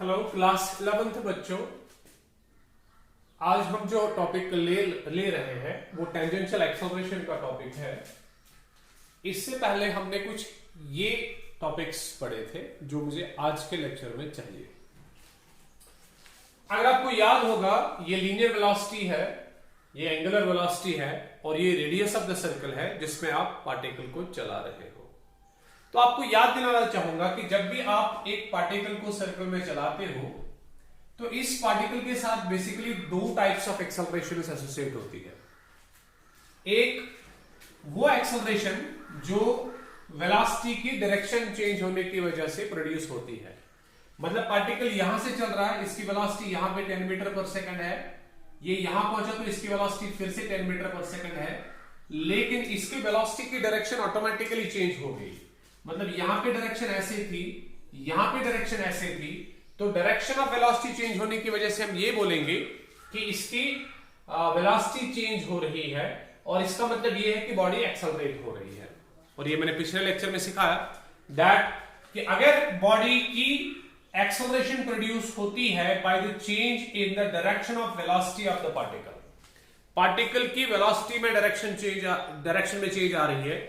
Hello class 11th बच्चों, आज हम जो टॉपिक ले रहे हैं वो टेंजेंशियल एक्सेलरेशन का टॉपिक है। इससे पहले हमने कुछ ये टॉपिक्स पढ़े थे जो मुझे आज के लेक्चर में चाहिए। अगर आपको याद होगा, ये लीनियर वेलोसिटी है, ये एंगुलर वेलोसिटी है और ये रेडियस ऑफ द सर्कल है जिसमें आप पार्टिकल को चला रहे हो। तो आपको याद दिलाना चाहूंगा कि जब भी आप एक पार्टिकल को सर्कल में चलाते हो तो इस पार्टिकल के साथ बेसिकली दो टाइप्स ऑफ एक्सेलरेशन एसोसिएट होती है। एक वो एक्सेलरेशन जो वेलोसिटी की डायरेक्शन चेंज होने की वजह से प्रोड्यूस होती है। मतलब पार्टिकल यहां से चल रहा है, इसकी वेलोसिटी यहां पे 10 मीटर पर सेकंड है, ये यहां पहुंचा तो इसकी वेलोसिटी फिर से 10 मीटर पर सेकंड है, लेकिन इसकी वेलोसिटी की डायरेक्शन ऑटोमेटिकली चेंज हो गई। मतलब यहां पे डायरेक्शन ऐसे थी, यहां पे डायरेक्शन ऐसे थी, तो डायरेक्शन ऑफ वेलोसिटी चेंज होने की वजह से हम ये बोलेंगे कि इसकी वेलोसिटी चेंज हो रही है और इसका मतलब ये है कि बॉडी एक्सेलरेट हो रही है। और ये मैंने पिछले लेक्चर में सिखाया दैट कि अगर बॉडी की एक्सेलरेशन प्रोड्यूस होती है by the change in the direction of velocity of the particle, particle की वेलोसिटी में डायरेक्शन में चेंज आ रही है,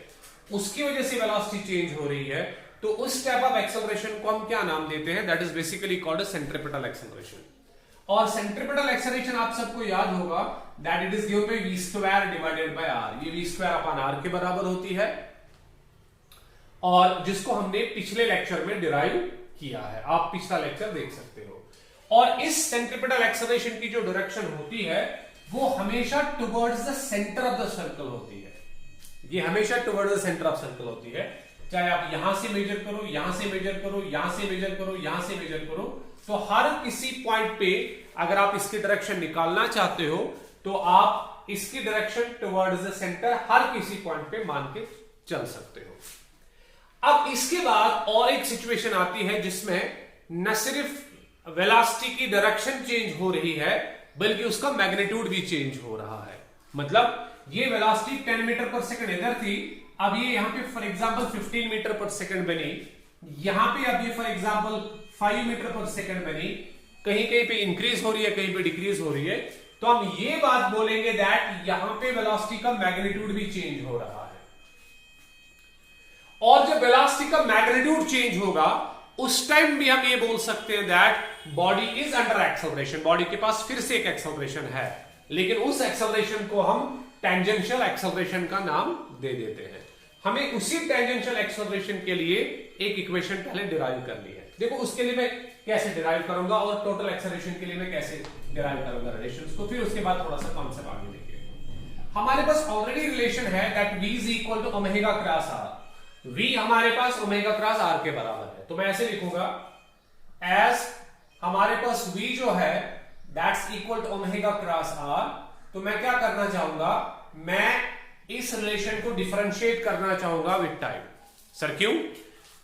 उसकी वजह से वेलोसिटी चेंज हो रही है, तो उस टाइप ऑफ एक्सेलरेशन को हम क्या नाम देते हैं? That is basically called centripetal acceleration. और सेंट्रीपिटल एक्सेलरेशन आप सबको याद होगा that it is given bye v square divided bye r। ये v स्क्वायर अपॉन r के बराबर होती है और जिसको हमने पिछले लेक्चर में डिराइव किया है। आप पिछला लेक्चर देख सकते हो। और इस सेंट्रीपिटल एक्सेलरेशन की जो डायरेक्शन होती है वो हमेशा towards the centre of the circle होती है। ये हमेशा towards the centre of circle होती है। चाहे आप यहां से मेजर करो, यहां से मेजर करो, यहां से मेजर करो, यहां से मेजर करो, तो हर किसी पॉइंट पे अगर आप इसकी डायरेक्शन निकालना चाहते हो तो आप इसकी डायरेक्शन टुवर्ड्स द सेंटर हर किसी पॉइंट पे मान के चल सकते हो। अब इसके बाद और एक सिचुएशन आती है जिसमें न सिर्फ वेलोसिटी की डायरेक्शन चेंज हो रही है बल्कि उसका मैग्नीट्यूड भी चेंज हो रहा है। मतलब ये वेलोसिटी 10 मीटर पर सेकंड इधर थी, अब ये यहां पे फॉर एग्जांपल 15 मीटर पर सेकंड बनी, यहां पे अब ये फॉर एग्जांपल 5 मीटर पर सेकंड बनी, कहीं कहीं पे इंक्रीज हो रही है, कहीं पे डिक्रीज हो रही है। तो हम ये बात बोलेंगे दैट यहां पे वेलोसिटी का मैग्नीट्यूड भी चेंज हो रहा है। और जब वेलोसिटी का मैग्नीट्यूड चेंज होगा उस टाइम भी हम ये बोल सकते हैं that body is under acceleration. Body के पास फिर से एक एक्सेलरेशन है, लेकिन उस एक्सेलरेशन को हम टेंजेंशियल एक्सेलरेशन का नाम दे देते हैं। हमें उसी टेंजेंशियल एक्सेलरेशन के लिए एक इक्वेशन पहले डिराइव करनी है। देखो उसके लिए मैं कैसे डिराइव करूंगा और टोटल एक्सेलरेशन के लिए मैं कैसे डिराइव करूंगा रिलेशंस को, फिर उसके बाद थोड़ा सा कॉन्सेप्ट आगे लेंगे। हमारे पास ऑलरेडी रिलेशन है that v is equal to omega cross r। v हमारे पास ओमेगा क्रॉस r के बराबर है, तो मैं ऐसे लिखूंगा एज हमारे पास v जो है that's equal to omega cross r। तो मैं क्या करना चाहूंगा, मैं इस रिलेशन को डिफरेंशिएट करना चाहूंगा विद टाइम। सर क्यों?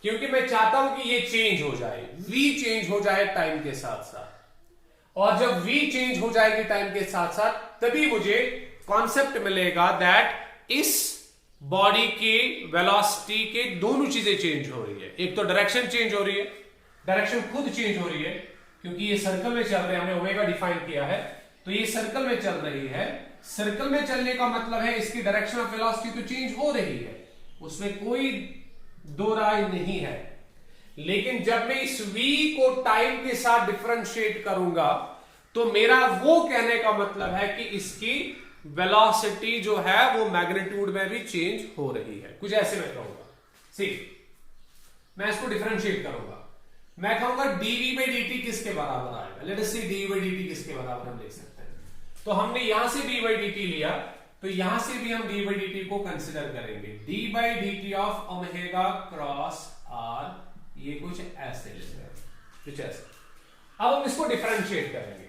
क्योंकि मैं चाहता हूं कि ये चेंज हो जाए, v चेंज हो जाए टाइम के साथ साथ। और जब v चेंज हो जाएगी टाइम के साथ साथ तभी मुझे कॉन्सेप्ट मिलेगा दैट इस बॉडी के वेलोसिटी के दोनों चीजें चेंज हो रही है। एक तो डायरेक्शन चेंज हो रही है, डायरेक्शन खुद चेंज हो रही है क्योंकि ये सर्कल में चल रहे हैं, हमने ओमेगा डिफाइन किया है, तो ये सर्कल में चल रही है। सर्कल में चलने का मतलब है इसकी डायरेक्शन ऑफ वेलोसिटी तो चेंज हो रही है, उसमें कोई दो राय नहीं है। लेकिन जब मैं इस v को टाइम के साथ डिफरेंशिएट करूंगा तो मेरा वो कहने का मतलब है कि इसकी वेलोसिटी जो है वो मैग्नीट्यूड में भी चेंज हो रही है। कुछ ऐसे मैं कहूंगा, सी मैं इसको डिफरेंशिएट करूंगा, मैं कहूंगा dv by dt किसके बराबर आएगा। Let us see dv by dt किसके बराबर हम देख सकते हैं। तो हमने यहां से d by dt लिया, तो यहां से भी हम d by dt को कंसीडर करेंगे। d by dt of omega cross r, ये कुछ ऐसे लेते हैं, कुछ ऐसे। अब हम इसको डिफरेंशिएट करेंगे।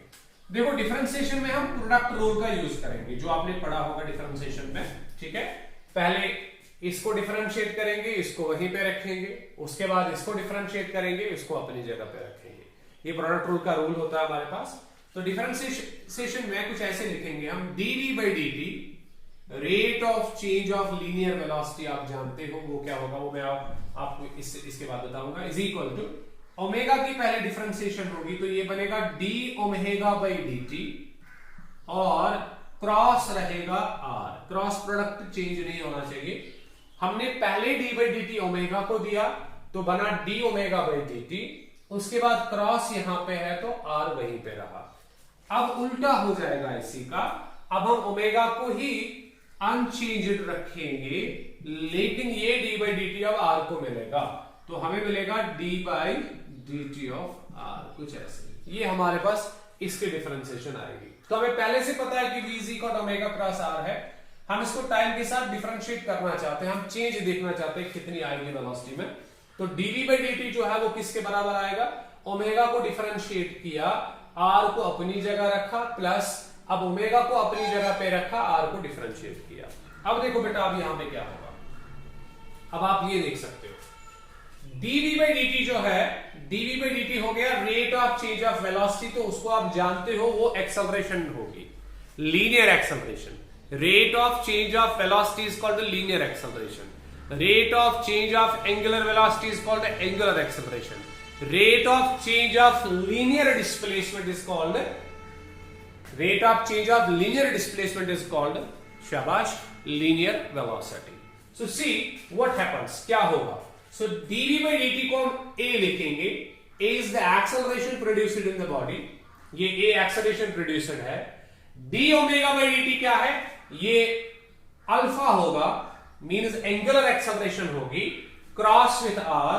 देखो डिफरेंशिएशन में हम प्रोडक्ट रूल का यूज करेंगे जो आपने पढ़ा होगा डिफरेंशिएशन में, ठीक है। पहले इसको डिफरेंशिएट करेंगे, इसको वहीं पे रखेंगे, उसके बाद इसको डिफरेंशिएट करेंगे, इसको अपनी जगह पे रखेंगे। ये प्रोडक्ट रूल का रूल होता है हमारे पास। तो डिफरेंशिएशन में कुछ ऐसे लिखेंगे हम, dv by dt rate of change of linear velocity, आप जानते हो वो क्या होगा, वो मैं आपको इसके बाद बताऊंगा, इज इक्वल टू ओमेगा की पहले डिफरेंशिएशन होगी तो ये बनेगा D omega by D T और क्रॉस रहेगा आर, क्रॉस प्रोडक्ट चेंज नहीं होना चाहिए। हमने पहले D by D T omega को दिया तो बना D omega by D T, उसके बाद क्रॉस यहां पे है तो आर वहीं पे रहा। अब उल्टा हो जाएगा इसी का, अब हम ओमेगा को ही अनचेंज्ड रखेंगे लेकिन ये डी बाई डी टी अब आर को मिलेगा तो हमें मिलेगा D by D T of R, कुछ ऐसे। ये हमारे पास इसके डिफरेंशिएशन आएगी। तो हमें पहले से पता है कि v is equal to omega cross R है, हम इसको टाइम के साथ डिफरेंशिएट करना चाहते हैं, हम चेंज देखना चाहते हैं कितनी आएगी वेलोसिटी में। तो dv बाई dt जो है वो किसके बराबर आएगा, ओमेगा को डिफरेंशिएट किया, आर को अपनी जगह रखा, प्लस अब ओमेगा को अपनी जगह पे रखा, आर को डिफरेंशिएट किया। अब देखो बेटा अब यहां पे क्या होगा, अब आप ये देख सकते हो dv बाई dt जो है, dv बाई dt हो गया rate of change of velocity, तो उसको आप जानते हो वो एक्सेलरेशन होगी, linear acceleration. Rate of change of velocity is called linear acceleration, rate of change of angular velocity is called angular acceleration, rate of change of linear displacement is called shabash linear velocity। so see what happens, क्या होगा। so dv by dt को हम a लिखेंगे, a is the acceleration produced in the body, ये a acceleration produced है। d omega by dt क्या है, ये अल्फा होगा, मीन्स एंगुलर एक्सेलरेशन होगी, cross with R,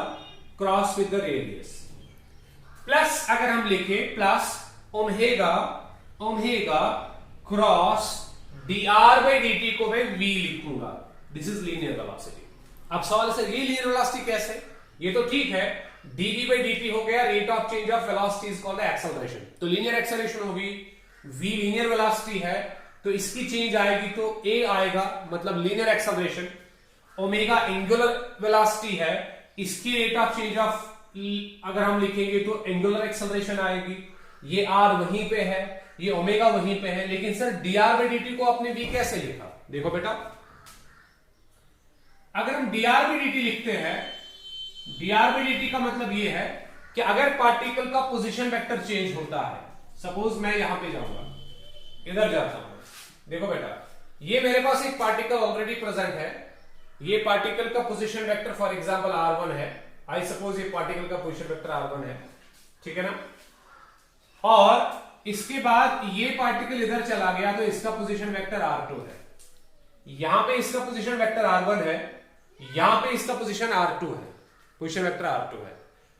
cross with the radius, plus अगर हम लिखे plus omega omega cross D R by D T को मैं v लिखूंगा, दिस इज लीनियर वेलोसिटी। अब सवाल से ये लीनियर वेलोसिटी कैसे, ये तो ठीक है, dv बाई dt हो गया rate of change of velocity is called acceleration, तो लीनियर एक्सेलरेशन होगी, v लीनियर वेलोसिटी है तो इसकी चेंज आएगी तो a आएगा, मतलब linear acceleration. Omega angular velocity है, इसकी रेट ऑफ चेंज ऑफ अगर हम लिखेंगे तो एंगुलर एक्सेलरेशन आएगी, ये r वहीं पे है, ये ओमेगा वहीं पे है, लेकिन सर dr बाई dt को आपने v कैसे लिखा, देखो बेटा अगर हम dr बाई dt लिखते हैं, dr बाई dt का मतलब ये है कि अगर पार्टिकल का पोजीशन वेक्टर चेंज होता है, सपोज मैं यहां पे जाऊंगा, इधर जाता हूं, देखो बेटा ये मेरे पास एक पार्टिकल ऑलरेडी प्रेजेंट है, ये पार्टिकल का position vector for example r1 है, आई सपोज ये पार्टिकल का पोजीशन वेक्टर r1 है, ठीक है ना, और इसके बाद ये पार्टिकल इधर चला गया तो इसका पोजीशन वेक्टर r2 है, यहां पे इसका पोजीशन वेक्टर r1 है, यहां पे इसका पोजीशन r2 है, पोजीशन वेक्टर r2 है।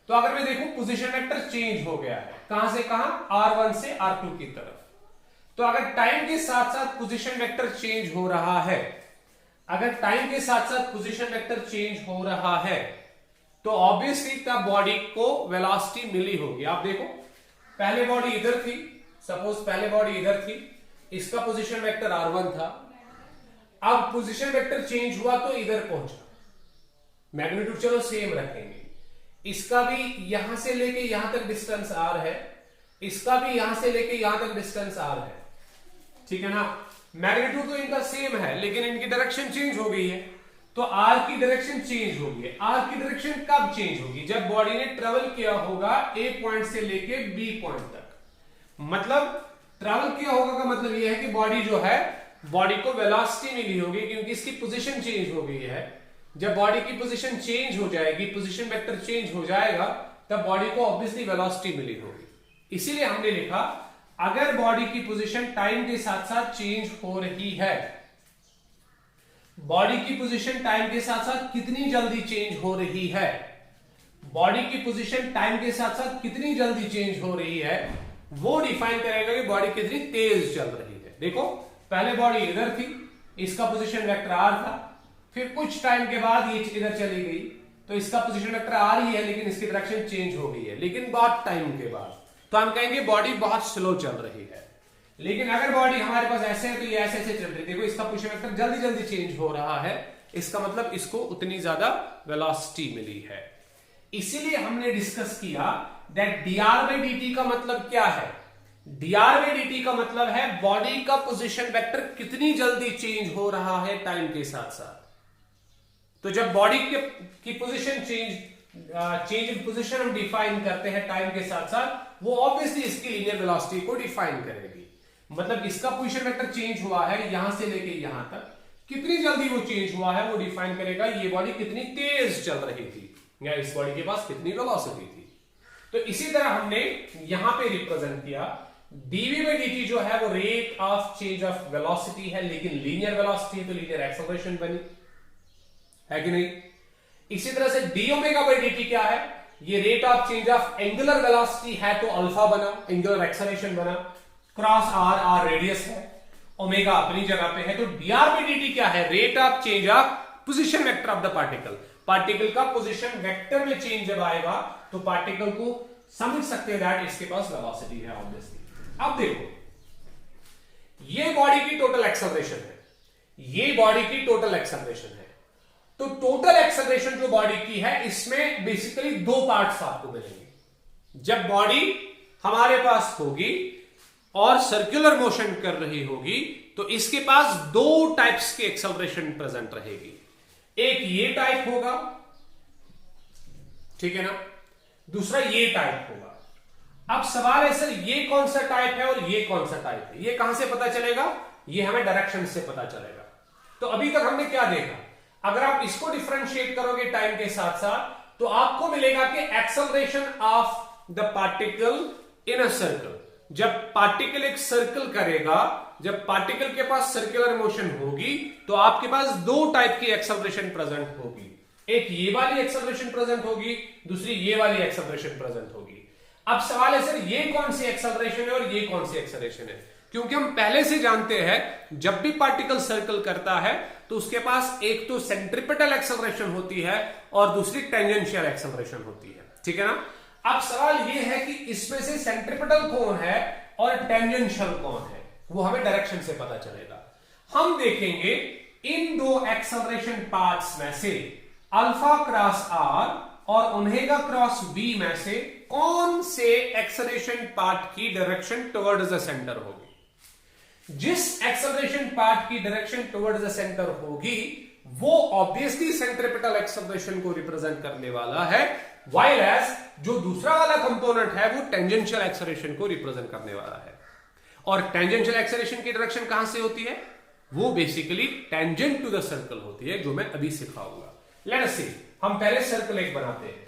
तो अगर मैं देखूं पोजीशन वेक्टर चेंज हो गया है, कहां से कहां, r1 से r2 की तरफ। तो अगर टाइम के साथ साथ पोजीशन वेक्टर चेंज हो रहा है, अगर टाइम के साथ साथ पोजीशन वेक्टर चेंज हो रहा है तो ऑब्वियसली तब बॉडी को वेलोसिटी मिली होगी। आप देखो पहले बॉडी इधर थी, सपोज पहले बॉडी इधर थी, इसका पोजीशन वेक्टर r1 था, अब पोजीशन वेक्टर चेंज हुआ तो इधर पहुंचा, मैग्नीट्यूड चलो सेम रखेंगे, इसका भी यहां से लेके यहां तक डिस्टेंस r है, इसका भी यहां से लेके यहां तक डिस्टेंस r है, ठीक है ना, मैग्नीट्यूड तो इनका सेम है लेकिन इनकी डायरेक्शन चेंज हो गई है, तो r की डायरेक्शन चेंज होगी। r की डायरेक्शन कब चेंज होगी, जब बॉडी ने ट्रेवल किया होगा a पॉइंट से लेके b पॉइंट तक, मतलब ट्रेवल किया होगा का मतलब यह है कि बॉडी जो है, बॉडी को वेलोसिटी मिली होगी क्योंकि इसकी पोजीशन चेंज हो गई है। जब बॉडी की पोजीशन चेंज हो जाएगी, पोजीशन वेक्टर चेंज हो जाएगा, तब बॉडी को ऑब्वियसली वेलोसिटी मिली होगी। इसीलिए हमने लिखा अगर बॉडी की पोजीशन टाइम के साथ साथ चेंज हो रही है, बॉडी की पोजीशन टाइम के साथ साथ कितनी जल्दी चेंज हो रही है, बॉडी की पोजीशन टाइम के साथ साथ कितनी जल्दी चेंज हो रही है, वो डिफाइन करेगा कि बॉडी कितनी तेज चल रही है। देखो पहले बॉडी इधर थी, इसका पोजीशन वेक्टर r था, फिर कुछ टाइम के बाद ये इधर चली गई तो इसका पोजीशन वेक्टर r ही है लेकिन इसकी डायरेक्शन चेंज हो गई है, लेकिन बहुत टाइम के बाद, तो हम कहेंगे बॉडी बहुत स्लो चल रही है। लेकिन अगर बॉडी हमारे पास ऐसे है तो ये ऐसे ऐसे चल रही है, देखो इसका पोजीशन वेक्टर जल्दी जल्दी चेंज हो रहा है, इसका मतलब इसको उतनी ज्यादा वेलोसिटी मिली है। इसीलिए हमने डिस्कस किया दैट dr by dt का मतलब क्या है, dr by dt का मतलब है बॉडी का पोजीशन वेक्टर कितनी जल्दी चेंज हो रहा है टाइम के साथ साथ। तो जब बॉडी की position change change in position हम डिफाइन करते हैं टाइम के साथ साथ, वो ऑब्वियसली इसकी लीनियर वेलोसिटी को डिफाइन करेगी। मतलब इसका पोजीशन वेक्टर चेंज हुआ है यहां से लेके यहां तक, कितनी जल्दी वो चेंज हुआ है वो डिफाइन करेगा ये बॉडी कितनी तेज चल रही थी या इस बॉडी के पास कितनी वेलोसिटी थी। तो इसी तरह हमने यहां पे रिप्रेजेंट किया dv by dt जो है वो rate of change of velocity है, लेकिन लीनियर वेलोसिटी है तो लीनियर एक्सेलरेशन बनी है कि नहीं। इसी तरह से d ओमेगा by dt क्या है, ये rate of change of angular velocity है तो अल्फा बना, एंगुलर एक्सेलरेशन बना, क्रॉस r रेडियस है, ओमेगा अपनी जगह पे है, तो dr by dt क्या है, rate of change of position vector of the particle. Particle का पोजीशन वेक्टर में चेंज जब आएगा तो पार्टिकल को समझ सकते हैं दैट इसके पास वेलोसिटी है ऑब्वियसली। अब देखो ये बॉडी की टोटल एक्सेलरेशन है, ये बॉडी की टोटल एक्सेलरेशन है, तो टोटल एक्सेलरेशन जो बॉडी की है इसमें बेसिकली दो पार्ट्स आपको मिलेंगे। जब बॉडी हमारे पास होगी और सर्कुलर मोशन कर रही होगी तो इसके पास दो टाइप्स की एक्सेलरेशन प्रेजेंट रहेगी, एक ये टाइप होगा, ठीक है ना, दूसरा ये टाइप होगा। अब सवाल है सर ये कौन सा टाइप है और ये कौन सा टाइप है, ये कहां से पता चलेगा, ये हमें डायरेक्शन से पता चलेगा। तो अभी तक हमने क्या देखा, अगर आप इसको डिफरेंशिएट करोगे टाइम के साथ साथ तो आपको मिलेगा कि acceleration of the particle in a circle, जब पार्टिकल एक सर्कल करेगा, जब पार्टिकल के पास सर्कुलर मोशन होगी तो आपके पास दो टाइप की एक्सेलरेशन प्रेजेंट होगी, एक ये वाली एक्सेलरेशन प्रेजेंट होगी, दूसरी ये वाली एक्सेलरेशन प्रेजेंट होगी। अब सवाल है सर ये कौन सी एक्सेलरेशन है और ये कौन सी एक्सेलरेशन है, क्योंकि हम पहले से जानते हैं जब भी पार्टिकल सर्कल करता है तो उसके पास एक तो सेंट्रिपेटल एक्सेलरेशन होती है और दूसरी टेंजेंशियल एक्सेलरेशन होती है, ठीक है ना। अब सवाल ये है कि इसमें से सेंट्रिपेटल कौन है और टेंजेंशियल कौन है, वो हमें डायरेक्शन से पता चलेगा। हम देखेंगे इन दो एक्सेलरेशन पार्ट्स में से अल्फा क्रॉस आर और ओमेगा क्रॉस बी में से कौन से एक्सेलरेशन पार्ट की डायरेक्शन टुवर्ड्स द सेंटर होगी। जिस एक्सेलरेशन पार्ट की डायरेक्शन टुवर्ड्स द सेंटर होगी वो ऑब्वियसली सेंट्रिपेटल एक्सेलरेशन को रिप्रेजेंट करने वाला है, व्हाइल एज जो दूसरा वाला कंपोनेंट है वो टेंजेंशियल एक्सेलरेशन को रिप्रेजेंट करने वाला है। और टेंजेंशियल एक्सेलरेशन की डायरेक्शन कहां से होती है, वो basically tangent to the circle होती है, जो मैं अभी सिखाऊंगा। लेट अस सी, हम पहले सर्कल एक बनाते हैं,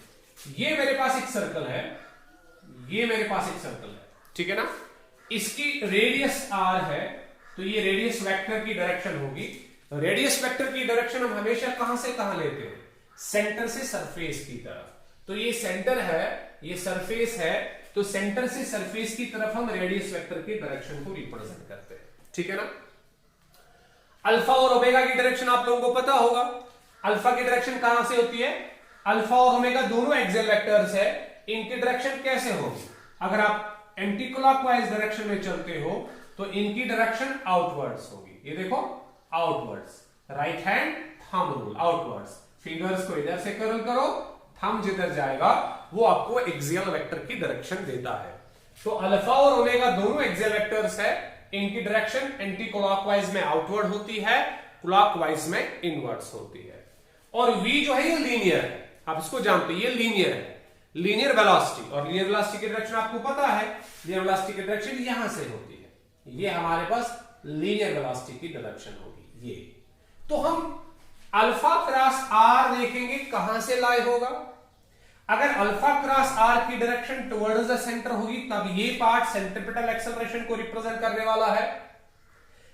ये मेरे पास एक सर्कल है, ये मेरे पास एक सर्कल है, ठीक है ना, इसकी रेडियस r है, तो ये रेडियस वेक्टर की डायरेक्शन होगी। रेडियस वेक्टर की डायरेक्शन हम हमेशा कहां से कहां लेते हैं, सेंटर से सरफेस की तरफ। तो ये सेंटर है, ये सरफेस है, तो सेंटर से सरफेस की तरफ हम रेडियस वेक्टर की डायरेक्शन को रिप्रेजेंट करते हैं, ठीक है ना। अल्फा और ओमेगा की डायरेक्शन आप लोगों को पता होगा, अल्फा की डायरेक्शन कहां से होती है, अल्फा और ओमेगा दोनों एक्सियल वेक्टर्स है, इनकी डायरेक्शन कैसे होगी, अगर आप एंटी क्लॉकवाइज डायरेक्शन में चलते हो तो इनकी डायरेक्शन आउटवर्ड्स होगी। ये देखो outwards, right hand thumb rule, outwards, fingers को इधर से कर्ल करो, थंब जिधर जाएगा वो आपको एक्सियल वेक्टर की डायरेक्शन देता है। तो अल्फा और ओमेगा दोनों एक्सियल वेक्टर्स है, इनकी डायरेक्शन एंटी क्लॉकवाइज में आउटवर्ड होती है, क्लॉकवाइज में इनवर्ड्स होती है। और v जो है ये लीनियर है, आप इसको जानते हैं, ये लीनियर है, लीनियर वेलोसिटी, और लीनियर वेलोसिटी की डायरेक्शन आपको पता है, लीनियर वेलोसिटी की डायरेक्शन यहां से होती है, ये हमारे पास लीनियर वेलोसिटी की डायरेक्शन होगी ये। तो हम अल्फा क्रॉस r देखेंगे कहां से लाए होगा, अगर अल्फा क्रॉस r की डायरेक्शन टुवर्ड्स द सेंटर होगी तब ये पार्ट सेंट्रिपेटल एक्सेलरेशन को रिप्रेजेंट करने वाला है।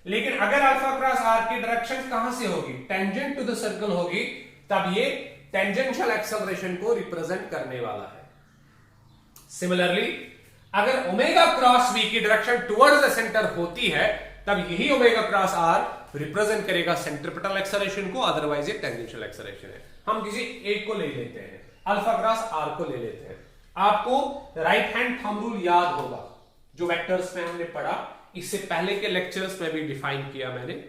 लेकिन अगर अल्फा क्रॉस r की डायरेक्शन कहां से होगी, टेंजेंट टू द सर्कल होगी, तब ये टेंजेंशियल एक्सेलरेशन को रिप्रेजेंट करने वाला है। सिमिलरली अगर ओमेगा क्रॉस v की डायरेक्शन टुवर्ड्स द सेंटर होती है तब यही ओमेगा क्रॉस r रिप्रेजेंट करेगा सेंट्रिपेटल एक्सेलरेशन को, अदरवाइज ये टेंजेंशियल एक्सेलरेशन है। हम किसी एक को ले लेते हैं, अल्फा क्रॉस r को ले लेते हैं। आपको राइट हैंड थंब रूल याद होगा जो वेक्टर्स में हमने पढ़ा, इससे पहले के लेक्चर्स में भी डिफाइन किया मैंने।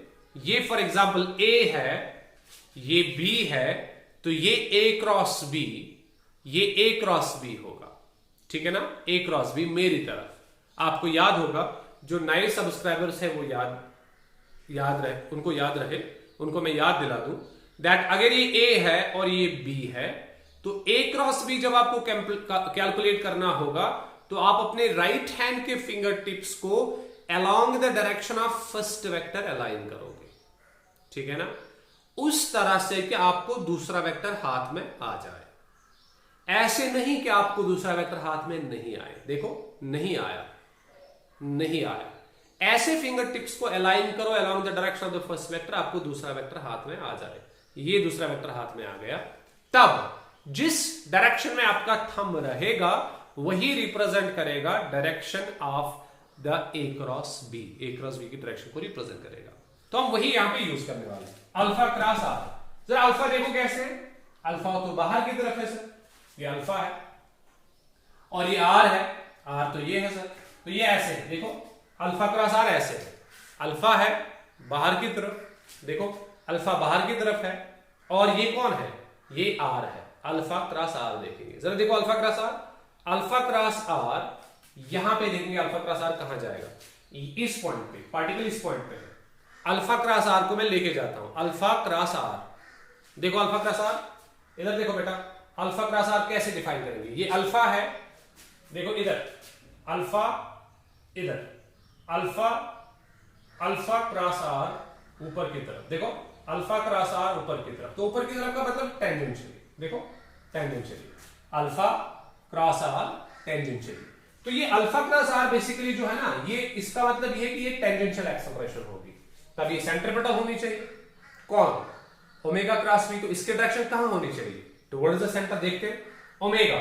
ये फॉर एग्जांपल a है, ये b है, तो ये a क्रॉस b, ये a क्रॉस b होगा, ठीक है ना, a क्रॉस b मेरी तरफ। आपको याद होगा, जो नए सब्सक्राइबर्स है वो याद रहे, उनको याद रहे, उनको मैं याद दिला दूं दैट अगर ये a है और ये b है तो ए क्रॉस बी जब आपको कैलकुलेट करना होगा तो आप अपने राइट हैंड के फिंगर टिप्स को along the direction of first vector align करोगे, ठीक है ना, उस तरह से कि आपको दूसरा वेक्टर हाथ में आ जाए। ऐसे नहीं कि आपको दूसरा वेक्टर हाथ में नहीं आए। देखो नहीं आया, नहीं आया। ऐसे फिंगर टिप्स को अलाइन करो along the direction of the first vector, आपको दूसरा वेक्टर हाथ में आ जाए। ये दूसरा वेक्टर हाथ में आ गया, तब जिस डायरेक्शन में आपका थंब रहेगा वही रिप्रेजेंट करेगा direction of the A cross B. A cross B की डायरेक्शन को रिप्रेजेंट करेगा। तो हम वही यहां पे यूज करने वाले हैं, अल्फा क्रॉस आर। जरा अल्फा देखो कैसे, अल्फा तो बाहर की तरफ है सर, ये अल्फा है, और ये आर है, आर तो ये है सर, तो ये ऐसे है। देखो अल्फा क्रॉस आर ऐसे है, अल्फा है बाहर की तरफ, देखो अल्फा बाहर की तरफ है, और ये कौन है, ये आर है। अल्फा क्रॉस आर देखेंगे, जरा देखो alpha cross R, alpha cross R यहां पे देखेंगे अल्फा क्रॉस आर कहां जाएगा, इस पॉइंट पे, पार्टिकल इस पॉइंट पे है। अल्फा क्रॉस आर को मैं लेके जाता हूं, अल्फा क्रॉस आर, देखो अल्फा क्रॉस आर, इधर देखो बेटा, अल्फा क्रॉस आर कैसे डिफाइन करेंगे, ये अल्फा है, देखो इधर अल्फा, इधर अल्फा, अल्फा क्रॉस आर ऊपर की तरफ, देखो अल्फा क्रॉस आर ऊपर की तरफ, तो ऊपर की तरफ का मतलब टेंजेंशियली, देखो tangentially, alpha cross R tangentially. तो ये अल्फा क्रॉस आर बेसिकली जो है ना, ये इसका मतलब ये है कि ये टेंजेंशियल एक्सेलरेशन होगी, तब ये सेंट्रीपिटल होनी चाहिए। कौन, ओमेगा क्रॉस बी, तो इसके डायरेक्शन कहां होनी चाहिए, टुवर्ड्स द सेंटर। देखते हैं ओमेगा,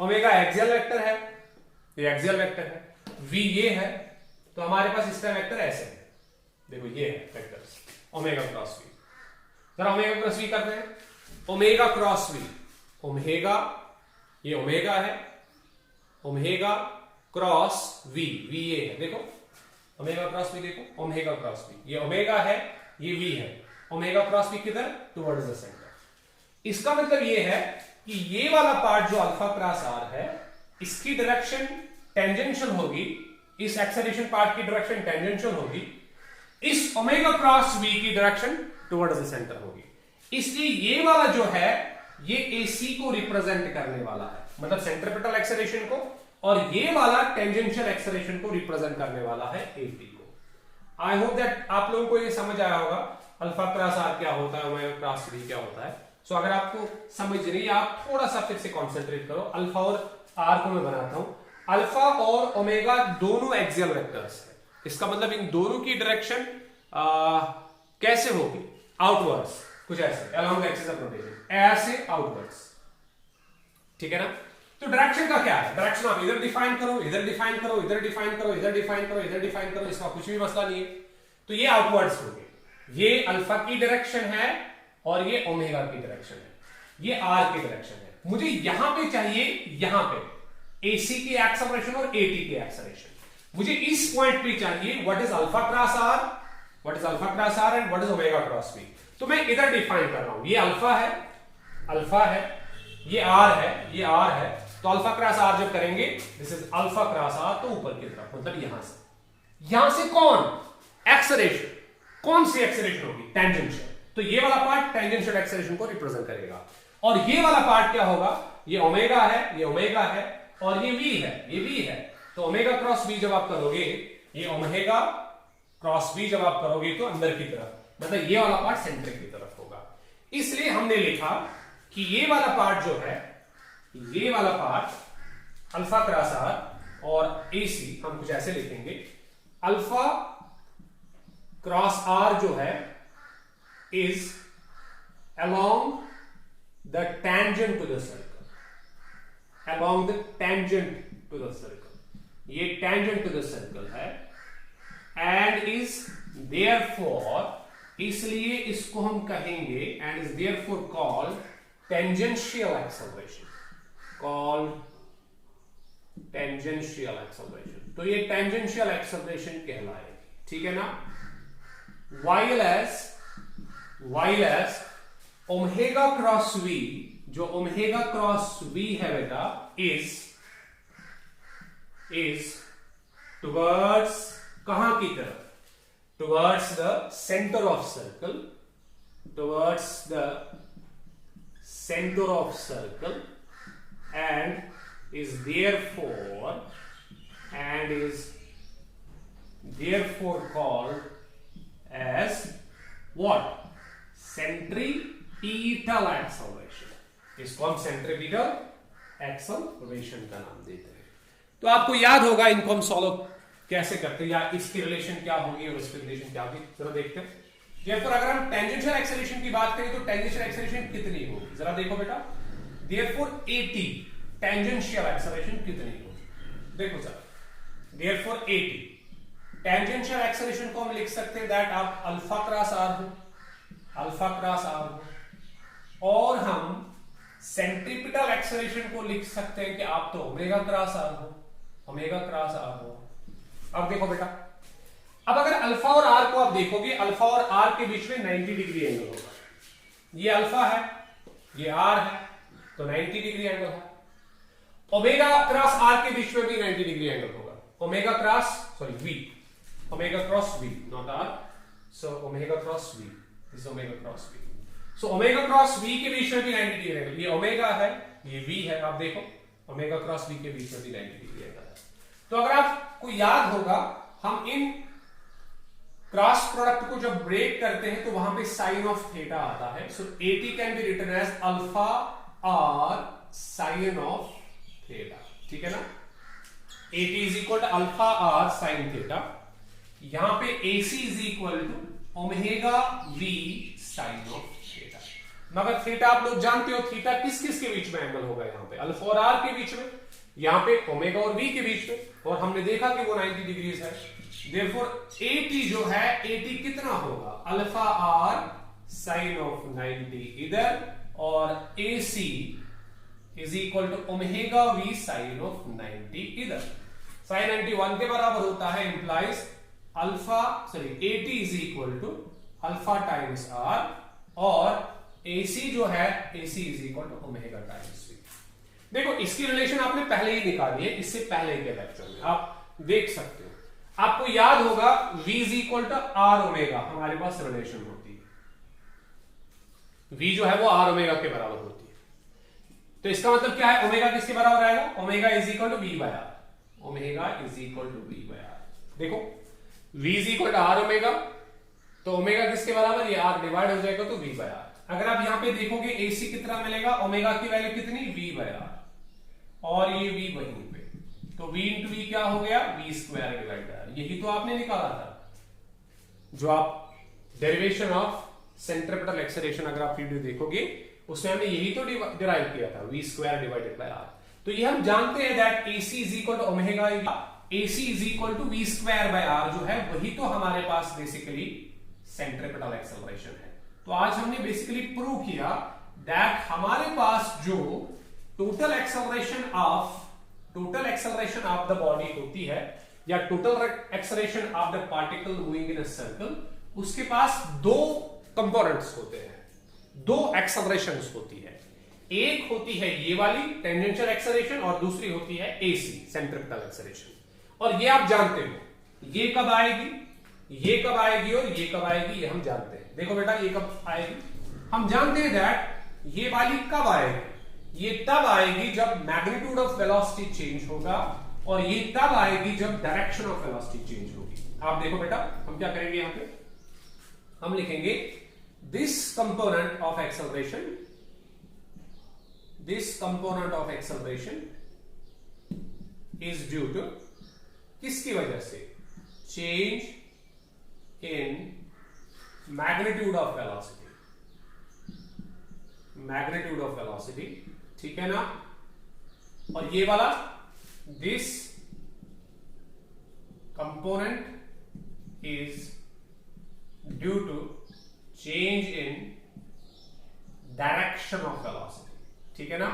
ओमेगा एक्सियल वेक्टर है, ये एक्सियल वेक्टर है, वी ये है, तो हमारे पास इसका वेक्टर ऐसे है, देखो ये है वेक्टर ओमेगा क्रॉस वी। जरा ओमेगा क्रॉस वी करते हैं, ओमेगा क्रॉस वी, ओमेगा, ये ओमेगा है, ओमेगा क्रॉस वी, वी ये है, देखो ओमेगा क्रॉस वी, देखो ओमेगा क्रॉस वी, ये ओमेगा है, ये वी है, ओमेगा क्रॉस वी किधर, टुवर्ड्स द सेंटर। इसका मतलब ये है कि ये वाला पार्ट जो अल्फा क्रॉस आर है, इसकी डायरेक्शन टेंजेंशियल होगी, इस एक्सेलरेशन पार्ट की डायरेक्शन टेंजेंशियल होगी, इस ओमेगा क्रॉस वी की डायरेक्शन टुवर्ड्स द सेंटर होगी। इसलिए ये वाला जो है ये AC को रिप्रेजेंट करने वाला है, मतलब सेंट्रीपिटल एक्सेलरेशन को, और ये वाला टेंजेंशियल एक्सेलरेशन को रिप्रेजेंट करने वाला है AP को। आई होप दैट आप लोगों को ये समझ आया होगा अल्फा क्रॉस आर क्या होता है, ओमेगा क्रॉस वी क्या होता है। सो अगर आपको समझ नहीं, आप थोड़ा सा फिर से कॉन्सेंट्रेट करो। अल्फा और आर को मैं बनाता हूं, अल्फा और ओमेगा दोनों एक्सियल वेक्टर्स है, इसका मतलब इन दोनों की डायरेक्शन कैसे होगी, आउटवर्ड्स, कुछ ऐसे along the axis of rotation, ऐसे आउटवर्ड्स, ठीक है ना। तो डायरेक्शन का क्या है, डायरेक्शन आप इधर डिफाइन करो, इधर डिफाइन करो, इधर डिफाइन करो, इधर डिफाइन करो, इधर डिफाइन करो, इसका कुछ भी मसला नहीं है। तो ये आउटवर्ड्स होंगे, ये अल्फा की डायरेक्शन है और ये ओमेगा की डायरेक्शन है, ये आर की डायरेक्शन है। मुझे यहां पे चाहिए, यहां पे AC की एक्सेलरेशन और AT की एक्सेलरेशन, मुझे इस पॉइंट पे चाहिए what is alpha cross R, what is alpha cross R and what is omega cross V. तो मैं इधर डिफाइन कर रहा हूं, ये अल्फा है, अल्फा है, ये आर है, ये आर है, तो अल्फा क्रॉस आर जब करेंगे this is alpha cross R, तो ऊपर की तरफ, मतलब यहां से कौन एक्सेलरेशन, कौन सी एक्सेलरेशन होगी, टेंजेंशियल। तो ये वाला पार्ट टेंजेंशियल एक्सेलरेशन को रिप्रेजेंट करेगा, और ये वाला पार्ट क्या होगा, ये ओमेगा है, ये ओमेगा है, और ये वी है, ये वी है। तो ओमेगा क्रॉस वी जब आप करोगे, ये ओमेगा क्रॉस वी जब आप करोगे तो अंदर की तरफ, मतलब ये वाला पार्ट सेंटर की तरफ होगा। इसलिए हमने लिखा कि ये वाला पार्ट जो है, ये वाला पार्ट अल्फा क्रॉस आर और AC हम कुछ ऐसे लिखेंगे, अल्फा क्रॉस आर जो है is along the tangent to the circle, along the tangent to the circle, ये टेंजेंट टू द सर्कल है, एंड इज देयरफॉर, इसलिए इसको हम कहेंगे, and is therefore called tangential acceleration, called tangential acceleration. तो ये टेंजेंशियल एक्सेलरेशन कहलाएगी, ठीक है ना। While as omega cross V, जो ओमेगा क्रॉस वी है बेटा, इज टुवर्ड्स कहां की तरफ, towards the center of circle, towards the center of circle, and is therefore called as what? Centripetal acceleration. इसको हम सेंट्रीपिटल एक्सेलरेशन का नाम देते हैं। तो आपको याद होगा इनको हम सॉल्व कैसे करते हैं, या इसकी रिलेशन क्या होगी और इसकी रिलेशन क्या होगी, जरा देखते हैं। Therefore, अगर हम टेंजेंशियल एक्सेलरेशन की बात करें तो टेंजेंशियल एक्सेलरेशन कितनी होगी, जरा देखो बेटा। Therefore, AT टेंजेंशियल एक्सेलरेशन कितनी होगी, देखो जरा। Therefore, AT टेंजेंशियल एक्सेलरेशन को हम लिख सकते हैं दैट आप अल्फा क्रॉस आर हो, अल्फा क्रॉस आर हो, और हम सेंट्रीपिटल एक्सेलरेशन को लिख सकते हैं कि आप तो ओमेगा क्रॉस आर हो, ओमेगा क्रॉस आर हो। अब देखो बेटा, अब अगर अल्फा और आर को आप देखोगे, अल्फा और आर के बीच में 90 डिग्री एंगल होगा। ये अल्फा है, ये आर है, तो 90 डिग्री एंगल है। ओमेगा क्रॉस आर के बीच में भी 90 डिग्री एंगल होगा। Omega cross V, omega cross V, not R, so omega cross V, this omega cross V. So omega cross V के बीच में भी 90 डिग्री एंगल, ये ओमेगा है, ये वी है। आप देखो ओमेगा क्रॉस वी के बीच में भी 90 डिग्री एंगल है। तो अगर आपको याद होगा, हम इन क्रॉस प्रोडक्ट को जब ब्रेक करते हैं तो वहां पे साइन ऑफ थीटा आता है। So AT can be written as alpha r sine of theta, ठीक है ना। AT is equal to alpha r sine theta. यहां पे AC is equal to omega we sine of theta. मगर theta आप लोग जानते हो, थीटा किस किस के बीच में एंगल होगा, यहां पे अल्फा और आर के बीच में, यहां पे ओमेगा और वी के बीच में, और हमने देखा कि वो 90 डिग्रीज है। Therefore, AT जो है, AT कितना होगा, अल्फा आर साइन ऑफ 90 इधर, और AC is equal to omega we sine of 90 इधर। साइन 90 1 के बराबर होता है, implies AT is equal to alpha times R, और AC जो है, AC is equal to omega times V. देखो इसकी रिलेशन आपने पहले ही निकाली है, इससे पहले के लेक्चर में आप देख सकते हो। आपको याद होगा V is equal to R omega, हमारे पास रिलेशन होती है। V जो है वो आर ओमेगा के बराबर होती है। तो इसका मतलब क्या है, ओमेगा किसके बराबर आएगा, omega is equal to V by R, omega is equal to V by R. देखो V is equal to R omega, तो ओमेगा किसके बराबर, ये आर डिवाइड हो जाएगा तो वी बाय आर। अगर आप यहां पे देखोगे AC कितना मिलेगा, ओमेगा की वैल्यू कितनी, वी बाय आर, और ये V वहीं पे, तो V इंटू वी क्या हो गया, V square divide by R. यही तो आपने निकाला था, जो आप डेरिवेशन ऑफ सेंट्रीपिटल एक्सेलरेशन अगर आप वीडियो देखोगे उसमें हमने यही तो डिराइव किया था, V square divided by R. तो ये हम जानते हैं that AC is equal to omega, AC is equal to V square by R, जो है वही तो हमारे पास बेसिकली सेंट्रीपिटल एक्सेलरेशन है। तो आज हमने बेसिकली प्रूव किया दैट हमारे पास जो total acceleration of the body होती है, या total acceleration of the particle moving in a circle, उसके पास दो कंपोनेंट्स होते हैं, दो एक्सेलरेशंस होती है। एक होती है ये वाली टेंजेंशियल एक्सेलरेशन, और दूसरी होती है AC सेंट्रीपिटल एक्सेलरेशन। और ये आप जानते हो, ये कब आएगी, ये कब आएगी, और ये कब आएगी, ये हम जानते हैं। देखो बेटा, ये कब आएगी, हम जानते हैं दैट ये वाली कब आएगी, ये तब आएगी जब मैग्नीट्यूड ऑफ वेलोसिटी चेंज होगा, और ये तब आएगी जब डायरेक्शन ऑफ वेलोसिटी चेंज होगी। आप देखो बेटा, हम क्या करेंगे, यहां पे हम लिखेंगे this component of acceleration, this component of acceleration is due to, किसकी वजह से, change in magnitude of velocity, magnitude of velocity, ठीक है ना। और ये वाला this component is due to change in direction of velocity, ठीक है ना,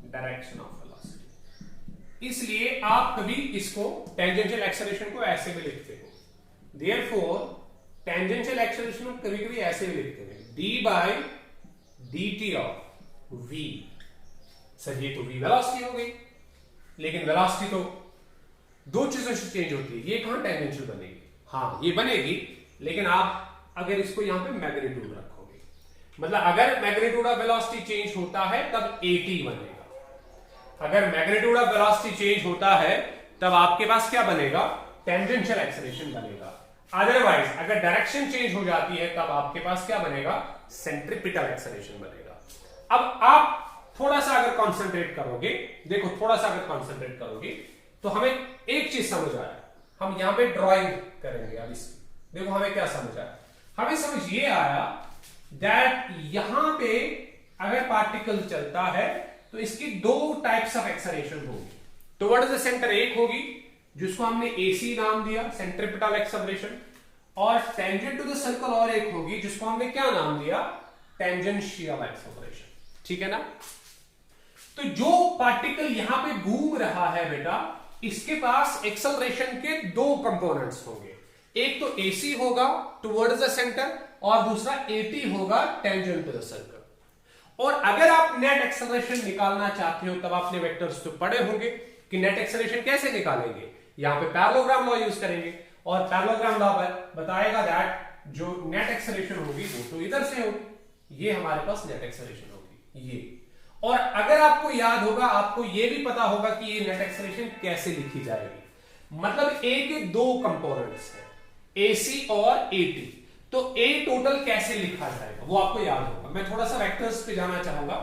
डायरेक्शन ऑफ वेलोसिटी। इसलिए आप कभी इसको टेंजेंशियल एक्सेलरेशन को ऐसे भी लिखते हो। देयरफॉर टेंजेंशियल एक्सेलरेशन को कभी कभी ऐसे भी लिखते हैं, d by dt of v। Sir ये तो v वेलोसिटी हो गई, लेकिन वेलोसिटी तो दो चीजों से चेंज होती है, ये कहां टेंजेंशियल बनेगी, हाँ ये बनेगी, लेकिन आप अगर इसको यहां पे मैग्नीट्यूड रखोगे, मतलब अगर मैग्नीट्यूड ऑफ वेलोसिटी चेंज होता है तब AT बनेगा। अगर मैग्नीट्यूड ऑफ वेलोसिटी चेंज होता है तब आपके पास क्या बनेगा, टेंजेंशियल एक्सेलरेशन बनेगा। अदरवाइज अगर डायरेक्शन चेंज हो जाती है तब आपके पास क्या बनेगा, सेंट्रीपिटल एक्सेलरेशन बनेगा। अब आप थोड़ा सा अगर कंसंट्रेट करोगे, देखो थोड़ा सा अगर कंसंट्रेट करोगे तो हमें एक चीज समझ आया। हम यहां पे ड्राइंग करेंगे अब इसकी, देखो हमें क्या समझ आया, हमें समझ ये आया दैट यहां पे अगर पार्टिकल चलता है तो इसकी दो टाइप्स ऑफ एक्सेलरेशन होगी। टुवर्ड्स द सेंटर एक होगी जिसको हमने एसी नाम दिया, सेंट्रीपिटल एक्सेलरेशन, और टेंजेंट टू द सर्कल और एक होगी जिसको हमने क्या नाम दिया, टेंजेंशियल एक्सेलरेशन। ठीक है ना। तो जो पार्टिकल यहां पे घूम रहा है बेटा, इसके पास एक्सेलरेशन के दो कंपोनेंट्स होंगे, एक तो एसी होगा टुवर्ड्स द सेंटर और दूसरा एटी होगा टेंजेंट टू द सर्कल। और अगर आप नेट एक्सेलरेशन निकालना चाहते हो तब आपने वेक्टर्स तो पढ़े होंगे कि नेट एक्सेलरेशन कैसे निकालेंगे, यहां पे पैरेललोग्राम लॉ यूज करेंगे और पैरेललोग्राम लॉ बताएगा दैट जो नेट एक्सेलरेशन होगी वो तो इधर से होगी, ये हमारे पास नेट एक्सेलरेशन होगी ये। और अगर आपको याद होगा, आपको यह भी पता होगा कि ये नेट एक्सेलरेशन कैसे लिखी जाएगी, मतलब ए के दो कंपोनेंट्स हैं, एसी और एटी, तो ए टोटल कैसे लिखा जाएगा वो आपको याद होगा। मैं थोड़ा सा वेक्टर्स पे जाना चाहूंगा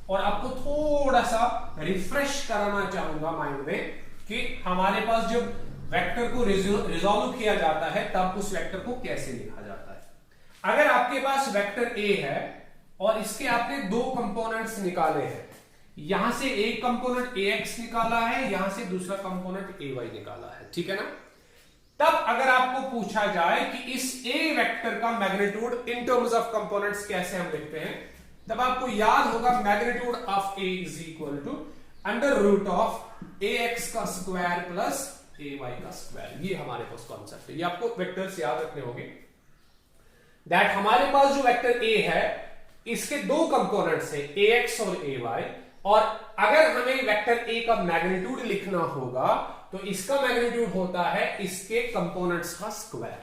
और आपको थोड़ा सा रिफ्रेश कराना चाहूंगा माइंड में कि हमारे पास जब वेक्टर को रिजॉल्व किया जाता है तब उस वेक्टर को कैसे लिखा जाता है। अगर आपके पास वेक्टर ए है और इसके आपने दो कंपोनेंट्स निकाले हैं, यहां से एक कंपोनेंट ax निकाला है, यहां से दूसरा कंपोनेंट ay निकाला है, ठीक है ना। तब अगर आपको पूछा जाए कि इस a वेक्टर का magnitude in terms of components कैसे हम लिखते हैं, तब आपको याद होगा magnitude of a is equal to under root of ax का स्क्वायर प्लस ay का स्क्वायर। ये हमारे पास कॉन्सेप्ट है, ये आपको वेक्टर्स याद रखने होंगे दैट हमारे पास जो वेक्टर a है इसके दो कंपोनेंट्स है ax और ay, और अगर हमें वेक्टर a का मैग्नीट्यूड लिखना होगा तो इसका मैग्नीट्यूड होता है इसके कंपोनेंट्स का स्क्वायर।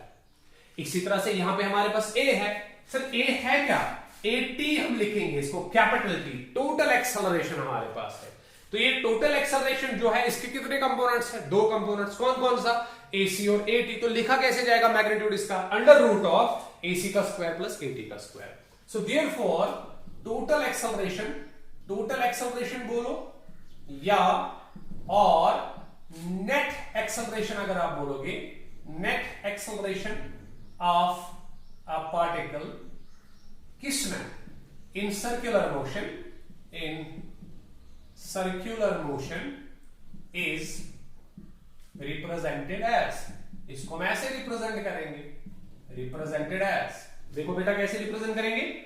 इसी तरह से यहां पे हमारे पास a है, सर a है क्या, at हम लिखेंगे इसको कैपिटल T, टोटल एक्सेलरेशन हमारे पास है। तो ये टोटल एक्सेलरेशन जो है इसके कितने कंपोनेंट्स है, दो कंपोनेंट्स, कौन कौन सा, ac और at। तो लिखा कैसे जाएगा मैग्नीट्यूड इसका, अंडर रूट ऑफ ac का स्क्वायर प्लस at का square. So therefore total acceleration बोलो या और net acceleration अगर आप बोलोगे, net acceleration of a particle किसमें, in circular motion is represented as, इसको हम ऐसे रिप्रेजेंट करेंगे, represented as, देखो बेटा कैसे रिप्रेजेंट करेंगे,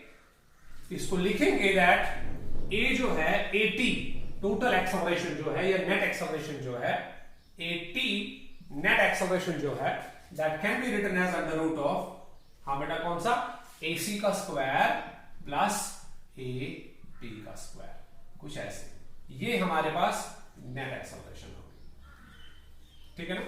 इसको लिखेंगे दैट ए जो है at टोटल एक्सेलरेशन जो है या नेट एक्सेलरेशन जो है, at नेट एक्सेलरेशन जो है that can be written as under root of, हाँ बेटा कौन सा, ac का स्क्वायर प्लस at का स्क्वायर, कुछ ऐसे, ये हमारे पास नेट एक्सेलरेशन होगी, ठीक है ना।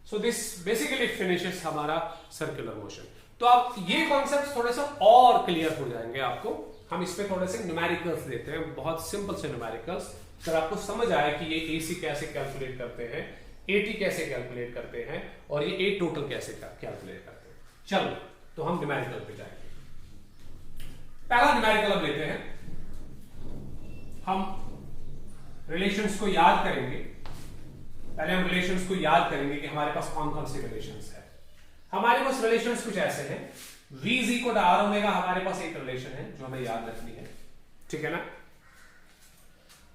सो दिस बेसिकली फिनिशेस हमारा सर्कुलर मोशन। तो आप ये कॉन्सेप्ट थोड़े से और क्लियर हो जाएंगे आपको, हम इस पे थोड़े से न्यूमेरिकल्स देते हैं, बहुत सिंपल से न्यूमेरिकल्स, फिर आपको समझ आए कि ये एसी कैसे कैलकुलेट करते हैं, एटी कैसे कैलकुलेट करते हैं और ये ए टोटल कैसे कैलकुलेट करते हैं। चलो तो हम न्यूमेरिकल पे जाएंगे। पहला न्यूमेरिकल अब लेते हैं, हम रिलेशंस को याद करेंगे। पहले हम रिलेशंस को याद करेंगे कि हमारे पास कौन कौन से रिलेशंस है। हमारे पास रिलेशंस कुछ ऐसे हैं, v is equal to R omega हमारे पास एक रिलेशन है जो हमें याद रखनी है, ठीक है ना।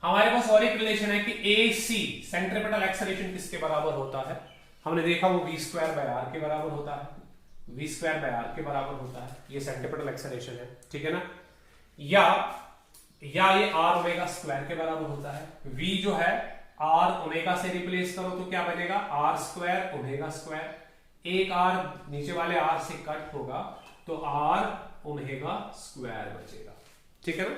हमारे पास और एक रिलेशन है कि AC सेंट्रीपिटल एक्सेलरेशन किसके बराबर होता है, हमने देखा वो v स्क्वायर बाय r के बराबर होता है, v स्क्वायर बाय r के बराबर होता है, ये सेंट्रीपिटल एक्सेलरेशन है, ठीक है ना। या ये r ओमेगा स्क्वायर के बराबर होता है, v जो है r ओमेगा से रिप्लेस करो तो क्या बनेगा, r स्क्वायर ओमेगा स्क्वायर, एक r नीचे वाले r से कट होगा तो r ओमेगा स्क्वायर बचेगा, ठीक है ना।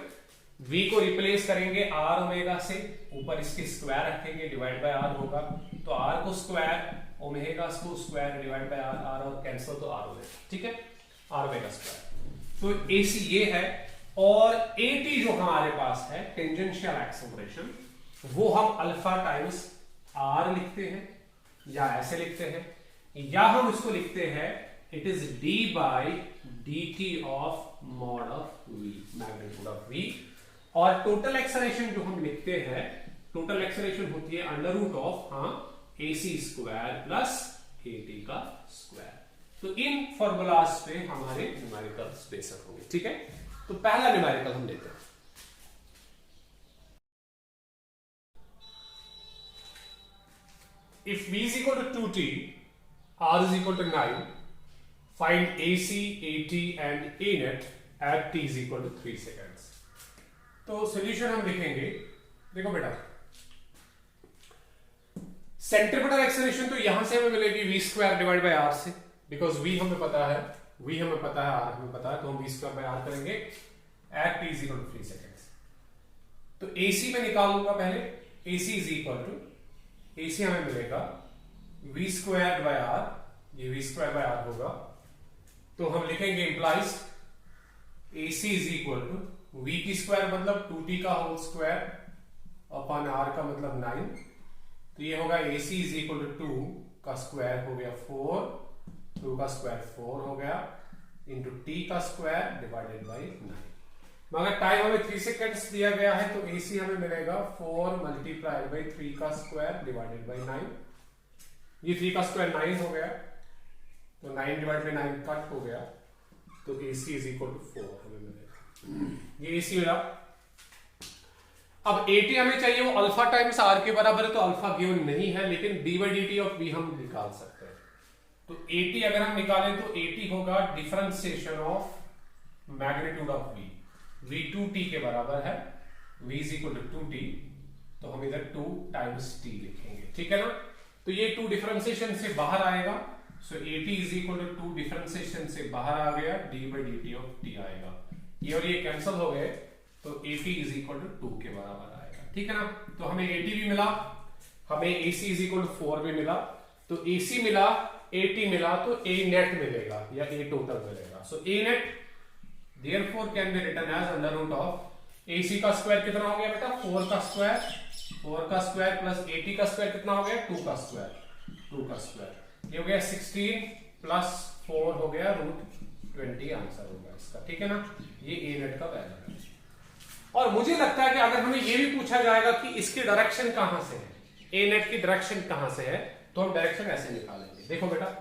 v को रिप्लेस करेंगे r ओमेगा से, ऊपर इसके स्क्वायर रखेंगे, डिवाइड बाय r होगा तो r को स्क्वायर, ओमेगा को square, divide bye r, r और कैंसिल तो r ओमेगा, ठीक है, r ओमेगा स्क्वायर। तो AC ये है, और AT जो हमारे पास है टेंजेंशियल एक्सेलरेशन, वो हम अल्फा टाइम्स आर लिखते हैं, या ऐसे लिखते हैं, या हम इसको लिखते हैं it is D by D T of mod of V, magnitude of V. और टोटल एक्सेलरेशन जो हम लिखते हैं, टोटल एक्सेलरेशन होती है under root of A C square plus A T का स्क्वायर। तो इन फॉर्मूलाज पे हमारे न्यूमेरिकल्स बेसिक होंगे, ठीक है। तो पहला न्यूमेरिकल हम लेते हैं। If v is equal to 2t, r is equal to 9, find AC, AT and ANet at t is equal to 3 seconds. तो सोल्यूशन हम लिखेंगे, देखो बेटा, सेंट्रीपिटल एक्सेलरेशन तो यहां से हमें मिलेगी v square divide bye r से, बिकॉज v हमें पता है, r हमें पता है, तो हम v स्क्वायर बाय r करेंगे at t is equal to 3 seconds। तो AC में निकालूंगा पहले, AC is equal to AC हमें मिलेगा v स्क्वायर बाय r, ये v स्क्वायर बाय r होगा, तो हम लिखेंगे implies AC is equal to v की स्क्वायर मतलब 2t का होल स्क्वायर अपॉन r का मतलब 9, तो ये होगा AC इज इक्वल टू 2 का स्क्वायर हो गया 4, 2 का स्क्वायर 4 हो गया इंटू t का स्क्वायर डिवाइडेड बाई 9। मगर टाइम हमें 3 सेकेंड्स दिया गया है, तो AC हमें मिलेगा 4 मल्टीप्लाइड बाई 3 का स्क्वायर डिवाइडेड बाई 9। ये 3 का स्क्वायर 9 हो गया, तो 9 डिवाइड बाई 9 कट हो गया, तो AC इज इक्वल टू 4 हमें मिलेगा। ये AC मिला। अब AT हमें चाहिए, वो अल्फा टाइम्स R के बराबर है, तो अल्फा गिवन नहीं है, लेकिन d by dt of v हम निकाल सकते हैं। तो AT अगर हम निकालें तो AT होगा differentiation of magnitude of v, v2t के बराबर है, v is equal to 2t, तो हम इधर 2 टाइम्स t लिखेंगे, ठीक है ना। तो ये 2 डिफरेंशिएशन से बाहर आएगा, so AT is equal to 2 differentiation से बाहर आ गया, d by dt of t आएगा, ये और ये कैंसिल हो गए, तो AT इज इक्वल टू 2 के बराबर आएगा, ठीक है ना। तो हमें AT भी मिला, हमें AC इज इक्वल टू 4 भी मिला, तो AC मिला, AT मिला, तो A नेट मिलेगा या A टोटल मिलेगा। सो A net therefore can be written as under root of AC का स्क्वायर कितना हो गया बेटा, 4 का स्क्वायर प्लस AT का स्क्वायर कितना हो गया, 2 का स्क्वायर, ये हो गया 16 प्लस 4 हो गया रूट 20 आंसर होगा इसका, ठीक है ना। ये A नेट का वैल्यू है। और मुझे लगता है कि अगर हमें ये भी पूछा जाएगा कि इसकी डायरेक्शन कहां से है, A नेट की डायरेक्शन कहां से है, तो हम डायरेक्शन ऐसे निकालेंगे। देखो बेटा,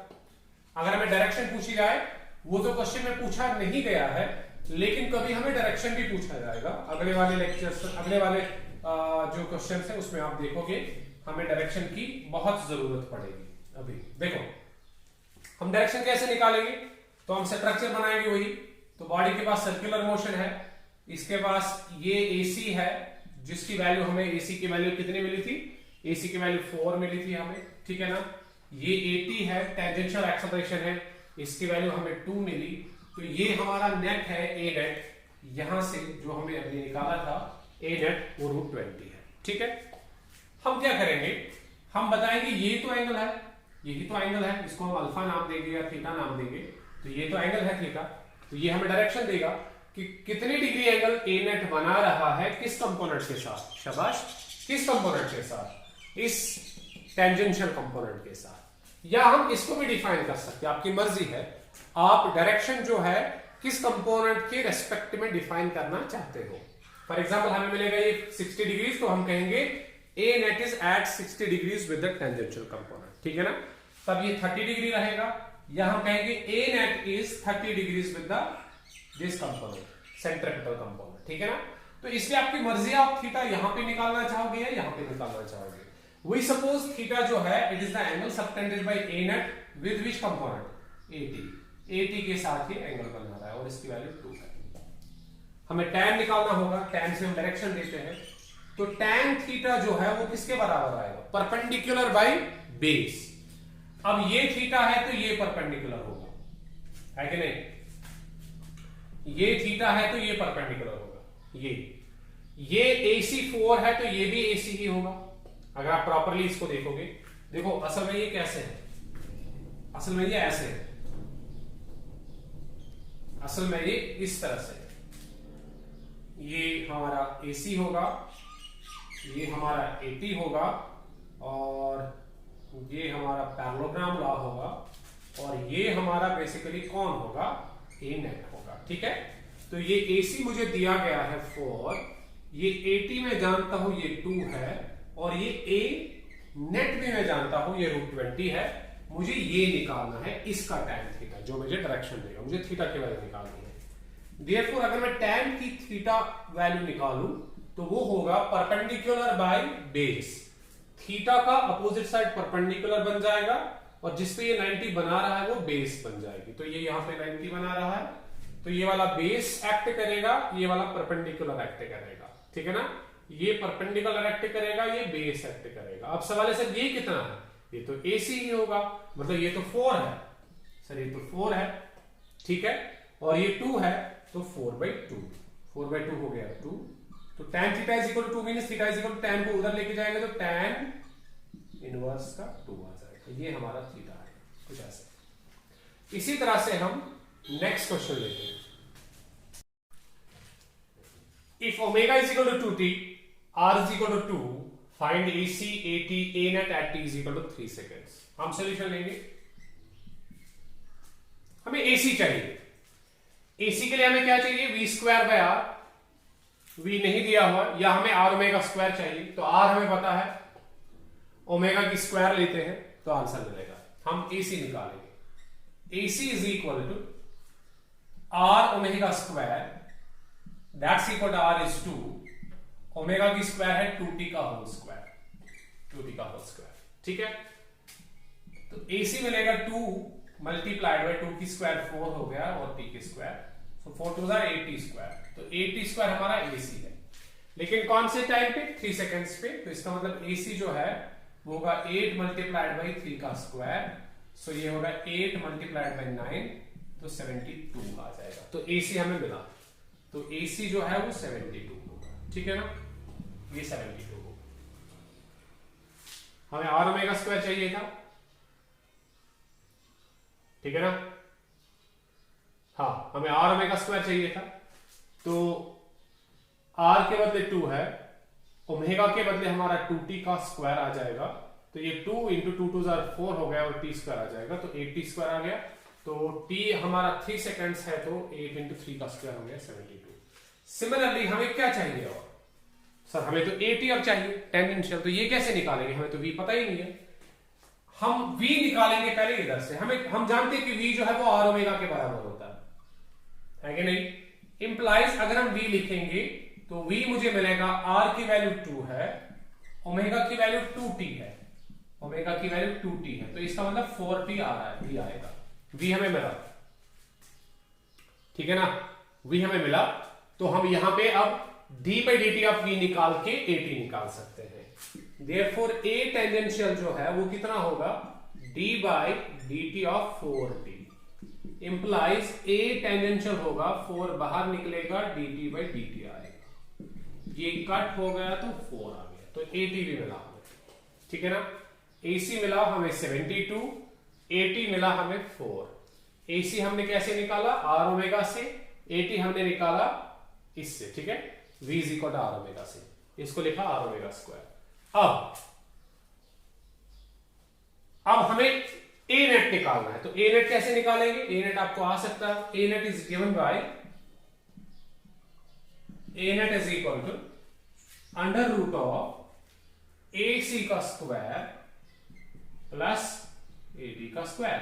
अगर हमें डायरेक्शन पूछी जाए, वो तो क्वेश्चन में पूछा नहीं गया है, लेकिन कभी हमें डायरेक्शन भी पूछा जाएगा। अगले वाले लेक्चर्स, अगले वाले जो क्वेश्चन है उसमें आप देखोगे हमें डायरेक्शन की बहुत जरूरत पड़ेगी। अभी देखो हम डायरेक्शन कैसे निकालेंगे, तो हम स्ट्रक्चर बनाएंगे वही। तो बॉडी के पास सर्कुलर मोशन है, इसके पास ये AC है, जिसकी वैल्यू हमें AC की वैल्यू कितनी मिली थी, AC की वैल्यू 4 मिली थी हमें, ठीक है ना। ये AT है, टेंजेंशियल एक्सेलरेशन है, इसकी वैल्यू हमें 2 मिली, तो ये हमारा नेट है A नेट, यहां से जो हमें अभी निकाला था A नेट वो रूट 20 है, ठीक है। हम क्या करेंगे, हम बताएंगे ये तो एंगल है, यही तो एंगल है, इसको हम अल्फा नाम देंगे या थीटा नाम देंगे, तो ये तो एंगल है थीटा, तो ये हमें डायरेक्शन देगा कि कितनी डिग्री एंगल A नेट बना रहा है, किस कंपोनेंट के साथ, शाबाश, किस कंपोनेंट के साथ, इस टेंजेंशियल कंपोनेंट के साथ। या हम इसको भी डिफाइन कर सकते हैं, आपकी मर्जी है, आप डायरेक्शन जो है किस कंपोनेंट के रेस्पेक्ट में डिफाइन करना चाहते हो। फॉर एग्जांपल हमें मिलेगा ये 60 डिग्रीज, तो हम कहेंगे A net is at 60 degrees with the tangential component, ठीक है ना। तब ये 30 डिग्री रहेगा, या हम कहेंगे A net is 30 degrees with the this component, centripetal component, ठीक है ना। तो इसलिए आपकी मर्जी, आप थीटा यहां पे निकालना चाहोगे या यहां पे निकालना चाहोगे। We suppose थीटा जो है it is the angle subtended by A net with which component, AT के साथ ही एंगल बन रहा है और इसकी वैल्यू 2 है। हमें tan निकालना होगा, tan से हम डायरेक्शन देते हैं, तो tan थीटा जो है वो किसके बराबर आएगा, परपेंडिकुलर बाय बेस। अब ये थीटा है तो ये परपेंडिकुलर होगा, है कि नहीं, ये थीटा है तो ये परपेंडिकुलर होगा, ये AC4 है तो ये भी AC ही होगा। अगर आप प्रॉपरली इसको देखोगे, देखो असल में ये कैसे है, असल में ये ऐसे है, असल में ये इस तरह से, ये हमारा AC होगा ये हमारा AT होगा और ये हमारा पैरेललोग्राम लॉ होगा और ये हमारा बेसिकली कौन होगा, A नेट होगा। ठीक है, तो ये AC मुझे दिया गया है 4, ये AT में जानता हूं ये 2 है और ये A नेट भी मैं जानता हूं ये √20 है। मुझे ये निकालना है इसका tan थीटा, जो मुझे डायरेक्शन देगा, मुझे थीटा की वैल्यू निकालनी है। देयरफॉर अगर मैं tan की थीटा वैल्यू निकालूं तो वो होगा परपेंडिकुलर बाय बेस। थीटा का अपोजिट साइड परपेंडिकुलर बन जाएगा और जिसपे ये 90 बना रहा है वो बेस बन जाएगी। तो ये यहां पे 90 बना रहा है तो ये वाला बेस एक्ट करेगा, ये वाला परपेंडिकुलर एक्ट करेगा। ठीक है ना, ये परपेंडिकुलर एक्ट करेगा, ये बेस एक्ट करेगा। अब सवाल है सर ये कितना है, ये तो AC ही होगा, मतलब ये तो 4 है सर, ये तो 4 है। ठीक है, और ये 2 है तो 4/2, 4/2 हो गया 2। तो tan theta is equal to 2 means theta is equal to tan को उधर लेके जाएंगे तो tan इनवर्स का 2 आ जाएगा। ये हमारा थीटा है, कुछ ऐसे। इसी तरह से हम नेक्स्ट क्वेश्चन लेते हैं। If omega is equal to 2t, r is equal to 2, find AC, AT, A net at t is equal to 3 seconds. हम सोल्यूशन लेंगे, हमें AC चाहिए। AC के लिए हमें क्या चाहिए, v²/r, v नहीं दिया हुआ, या हमें r ओमेगा स्क्वायर चाहिए। तो r हमें पता है, ओमेगा की स्क्वायर लेते हैं तो आंसर मिलेगा। हम AC निकालेंगे। AC is equal to r omega square, that's equal to r is 2, omega की स्क्वायर है 2t का होल स्क्वायर, 2t का होल स्क्वायर। ठीक है, तो AC मिलेगा 2 मल्टीप्लाइड बाय 2 की स्क्वायर 4 हो गया और t की स्क्वायर, सो 4 2 8t स्क्वायर। तो 8t स्क्वायर हमारा AC है, लेकिन कौन से टाइम पे, 3 सेकेंड्स पे। तो इसका मतलब AC जो है वो होगा 8 मल्टीप्लाइड बाई 3 का स्क्वायर, सो ये होगा 8 मल्टीप्लाइड बाई 9, तो 72 आ जाएगा। तो AC हमें मिला, तो AC जो है वो 72 होगा। ठीक है ना, ये 72 होगा। हमें r ओमेगा स्क्वायर चाहिए था, ठीक है ना, हाँ हमें r ओमेगा स्क्वायर चाहिए था। तो r के बदले 2 है, ओमेगा के बदले हमारा 2t का स्क्वायर आ जाएगा। तो ये 2 इंटू 2 2 4 हो गया और t स्क्वायर आ जाएगा, तो 8t स्क्वायर आ गया। तो t हमारा 3 सेकेंड्स है, तो 8 इंटू 3 का स्क्वायर हो गया 72। सिमिलरली हमें क्या चाहिए, और सर हमें तो AT अब चाहिए टेंजेंशियल, तो ये कैसे निकालेंगे, हमें तो v पता ही नहीं है। हम v निकालेंगे पहले इधर से, हम जानते हैं कि v जो है वो r ओमेगा के बराबर होता है कि नहीं। इंप्लाइज अगर हम v लिखेंगे तो v मुझे मिलेगा, r की वैल्यू 2 है, ओमेगा की वैल्यू 2t है, ओमेगा की वैल्यू 2t है, तो इसका मतलब 4t आ रहा है, v आएगा। v हमें मिला, ठीक है ना, v हमें मिला। तो हम यहां पे अब d/dt ऑफ v निकाल के AT निकाल सकते हैं। Therefore A टेंजेंशियल जो है वो कितना होगा, d/dt of 4t implies A tangential होगा 4 बाहर निकलेगा, dt/dt आएगा, ये कट हो गया तो 4 आ गया, तो AT भी मिला हमें। ठीक है ना, AC मिला हमें 72, AT मिला हमें 4। AC हमने कैसे निकाला, r ओमेगा से, AT हमने निकाला इससे। ठीक है, v is equal to r omega से, इसको लिखा r ओमेगा स्क्वायर। अब हमें A नेट निकालना है, तो A नेट कैसे निकालेंगे, A नेट आपको आ सकता है, A net is given by, A net is equal to under root of AC का स्क्वायर प्लस AT का स्क्वायर।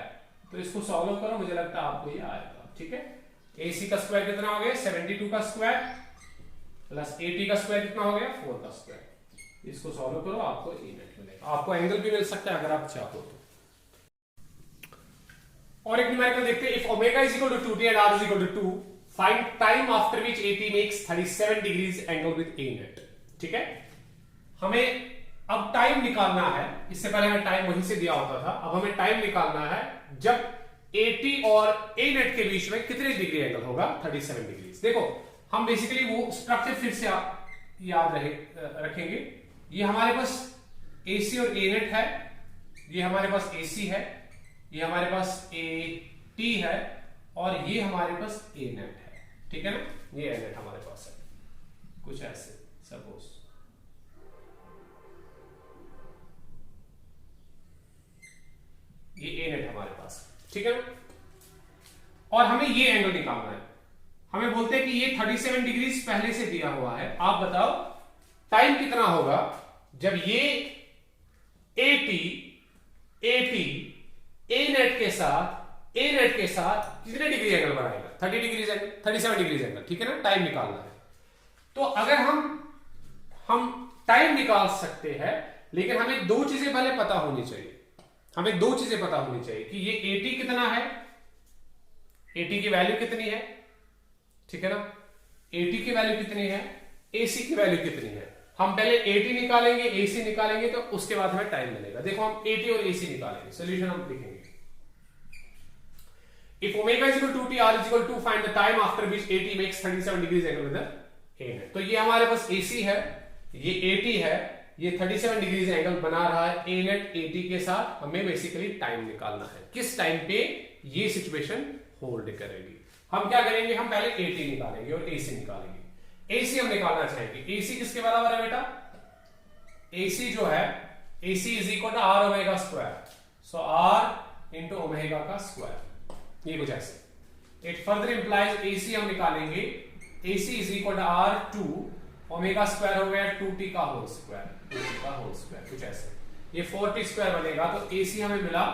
तो इसको सॉल्व करो, मुझे लगता है आपको ये आएगा। ठीक है, AC का स्क्वायर कितना हो गया, 72 का स्क्वायर प्लस AT का स्क्वायर कितना हो गया, 4 का स्क्वायर। इसको सॉल्व करो, आपको A नेट मिलेगा। आपको एंगल भी मिल सकता है अगर आप चाहो तो। और एक न्यूमेरिकल देखते हैं, if omega is equal to 2t and r is equal to 2, find time after which AT makes 37 degrees angle with A net. ठीक है, हमें अब टाइम निकालना है, इससे पहले हमें टाइम वहीं से दिया होता था, अब हमें टाइम निकालना है जब AT और A नेट के बीच में कितने डिग्री एंगल होगा, 37 डिग्री। देखो हम बेसिकली वो स्ट्रक्चर फिर से याद रखेंगे। ये हमारे पास AC और A नेट है, ये हमारे पास AC है, ये हमारे पास AT है और ये हमारे पास A नेट है। ठीक है ना, ये A नेट हमारे पास है, कुछ ऐसे सपोज। ये ए नेट हमारे पास, ठीक है ना। और हमें ये एंगल निकालना है, हमें बोलते हैं कि ये 37 डिग्री पहले से दिया हुआ है। आप बताओ टाइम कितना होगा जब ये एटी ए नेट के साथ कितने डिग्री एंगल बनाएगा, 30 डिग्री एंगल, 37 डिग्री एंगल, ठीक है ना। टाइम निकालना है, तो अगर हम टाइम निकाल सकते हैं, लेकिन हमें दो चीजें पहले पता होनी चाहिए। हमें दो चीजें पता होनी चाहिए कि ये 80 कितना है, 80 की वैल्यू कितनी है, ठीक है ना। 80 की वैल्यू कितनी है, AC की वैल्यू कितनी है। हम पहले 80 निकालेंगे, AC निकालेंगे, तो उसके बाद हमें टाइम मिलेगा। देखो हम 80 और AC निकालेंगे, सोल्यूशन हम लिखेंगे। If omega is equal to 2t, r is equal to find the time after which 80 makes 37 degrees angle with the A है। तो ये हमारे पास AC है, ये 80 है, ये 37 डिग्री एंगल बना रहा है A नेट 80 के साथ। हमें बेसिकली टाइम निकालना है, किस टाइम पे ये सिचुएशन होल्ड करेगी। हम क्या करेंगे, हम पहले 80 निकालेंगे और AC निकालेंगे। AC हम निकालना चाहेंगे, AC किसके बराबर है बेटा, AC जो है, AC is equal to R omega square, so R into omega का स्क्वायर, ये कुछ ऐसे। इट फर्दर इंप्लाइज AC हम निकालेंगे, AC is equal to R2 omega square हो गया 2t का होल स्क्वायर, 2t का होल स्क्वायर, कुछ ऐसे। ये 4t स्क्वायर बनेगा, तो AC हमें मिला